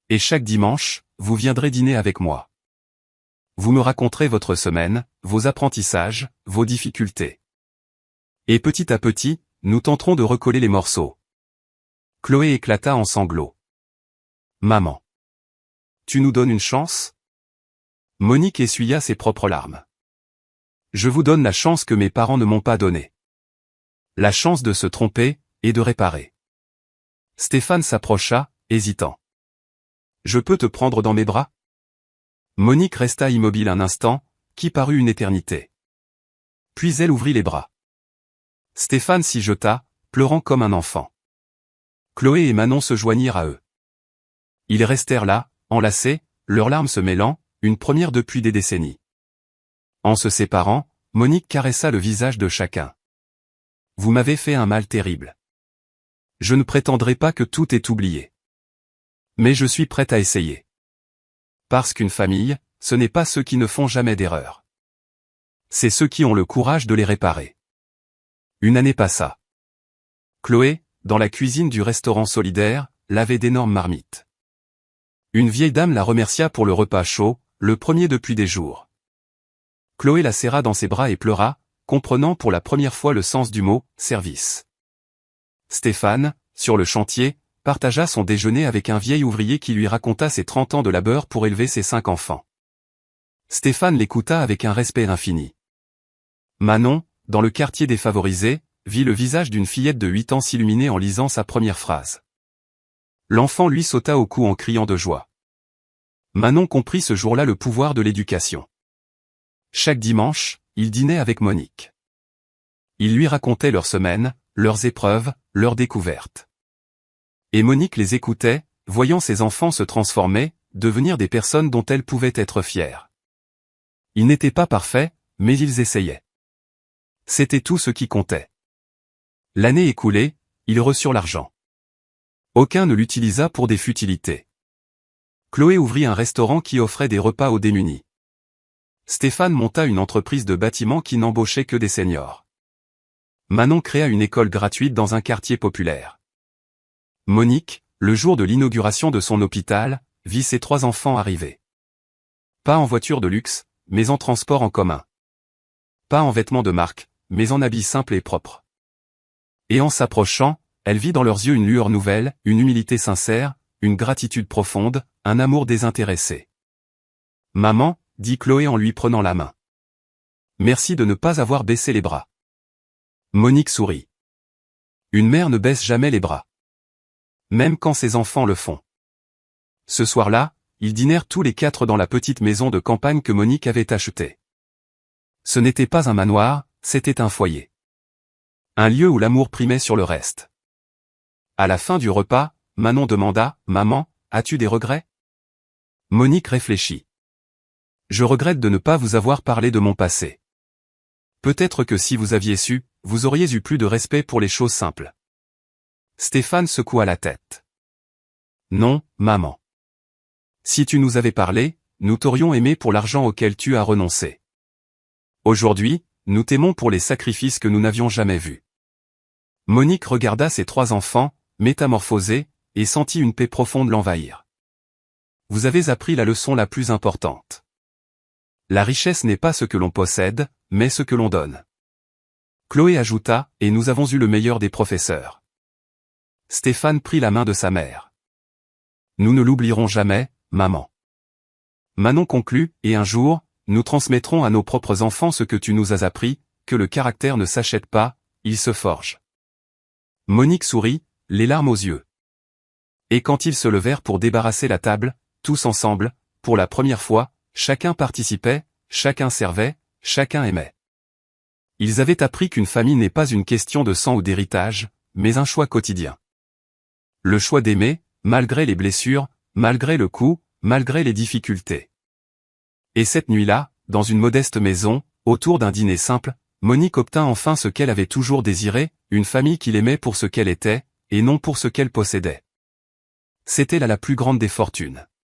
Et chaque dimanche, vous viendrez dîner avec moi. Vous me raconterez votre semaine, vos apprentissages, vos difficultés. Et petit à petit, nous tenterons de recoller les morceaux. Chloé éclata en sanglots. Maman. Tu nous donnes une chance? Monique essuya ses propres larmes. Je vous donne la chance que mes parents ne m'ont pas donnée. La chance de se tromper, et de réparer. Stéphane s'approcha, hésitant. Je peux te prendre dans mes bras? Monique resta immobile un instant, qui parut une éternité. Puis elle ouvrit les bras. Stéphane s'y jeta, pleurant comme un enfant. Chloé et Manon se joignirent à eux. Ils restèrent là, enlacés, leurs larmes se mêlant, une première depuis des décennies. En se séparant, Monique caressa le visage de chacun. Vous m'avez fait un mal terrible. Je ne prétendrai pas que tout est oublié. Mais je suis prête à essayer. Parce qu'une famille, ce n'est pas ceux qui ne font jamais d'erreur. C'est ceux qui ont le courage de les réparer. Une année passa. Chloé, dans la cuisine du restaurant solidaire, lavait d'énormes marmites. Une vieille dame la remercia pour le repas chaud, le premier depuis des jours. Chloé la serra dans ses bras et pleura, comprenant pour la première fois le sens du mot « service ». Stéphane, sur le chantier, partagea son déjeuner avec un vieil ouvrier qui lui raconta ses 30 ans de labeur pour élever ses 5 enfants. Stéphane l'écouta avec un respect infini. Manon, dans le quartier défavorisé, vit le visage d'une fillette de 8 ans s'illuminer en lisant sa première phrase. L'enfant lui sauta au cou en criant de joie. Manon comprit ce jour-là le pouvoir de l'éducation. Chaque dimanche, il dînait avec Monique. Il lui racontait leurs semaines, leurs épreuves, leurs découvertes. Et Monique les écoutait, voyant ses enfants se transformer, devenir des personnes dont elle pouvait être fière. Ils n'étaient pas parfaits, mais ils essayaient. C'était tout ce qui comptait. L'année écoulée, ils reçurent l'argent. Aucun ne l'utilisa pour des futilités. Chloé ouvrit un restaurant qui offrait des repas aux démunis. Stéphane monta une entreprise de bâtiment qui n'embauchait que des seniors. Manon créa une école gratuite dans un quartier populaire. Monique, le jour de l'inauguration de son hôpital, vit ses 3 enfants arriver. Pas en voiture de luxe, mais en transport en commun. Pas en vêtements de marque, mais en habits simples et propres. Et en s'approchant, elle vit dans leurs yeux une lueur nouvelle, une humilité sincère, une gratitude profonde, un amour désintéressé. « Maman », dit Chloé en lui prenant la main. « Merci de ne pas avoir baissé les bras. » Monique sourit. Une mère ne baisse jamais les bras. Même quand ses enfants le font. Ce soir-là, ils dînèrent tous les 4 dans la petite maison de campagne que Monique avait achetée. Ce n'était pas un manoir, c'était un foyer. Un lieu où l'amour primait sur le reste. À la fin du repas, Manon demanda « Maman, as-tu des regrets ?» Monique réfléchit. « Je regrette de ne pas vous avoir parlé de mon passé. Peut-être que si vous aviez su, vous auriez eu plus de respect pour les choses simples. » Stéphane secoua la tête. « Non, maman. Si tu nous avais parlé, nous t'aurions aimé pour l'argent auquel tu as renoncé. Aujourd'hui, nous t'aimons pour les sacrifices que nous n'avions jamais vus. » Monique regarda ses 3 enfants, métamorphosés, et sentit une paix profonde l'envahir. « Vous avez appris la leçon la plus importante. La richesse n'est pas ce que l'on possède, mais ce que l'on donne. » Chloé ajouta, « Et nous avons eu le meilleur des professeurs. » Stéphane prit la main de sa mère. « Nous ne l'oublierons jamais, maman. » Manon conclut, « Et un jour, nous transmettrons à nos propres enfants ce que tu nous as appris, que le caractère ne s'achète pas, il se forge. » Monique sourit, les larmes aux yeux. Et quand ils se levèrent pour débarrasser la table, tous ensemble, pour la première fois, chacun participait, chacun servait, chacun aimait. Ils avaient appris qu'une famille n'est pas une question de sang ou d'héritage, mais un choix quotidien. Le choix d'aimer, malgré les blessures, malgré le coup, malgré les difficultés. Et cette nuit-là, dans une modeste maison, autour d'un dîner simple, Monique obtint enfin ce qu'elle avait toujours désiré, une famille qu'il aimait pour ce qu'elle était, et non pour ce qu'elle possédait. C'était là la plus grande des fortunes.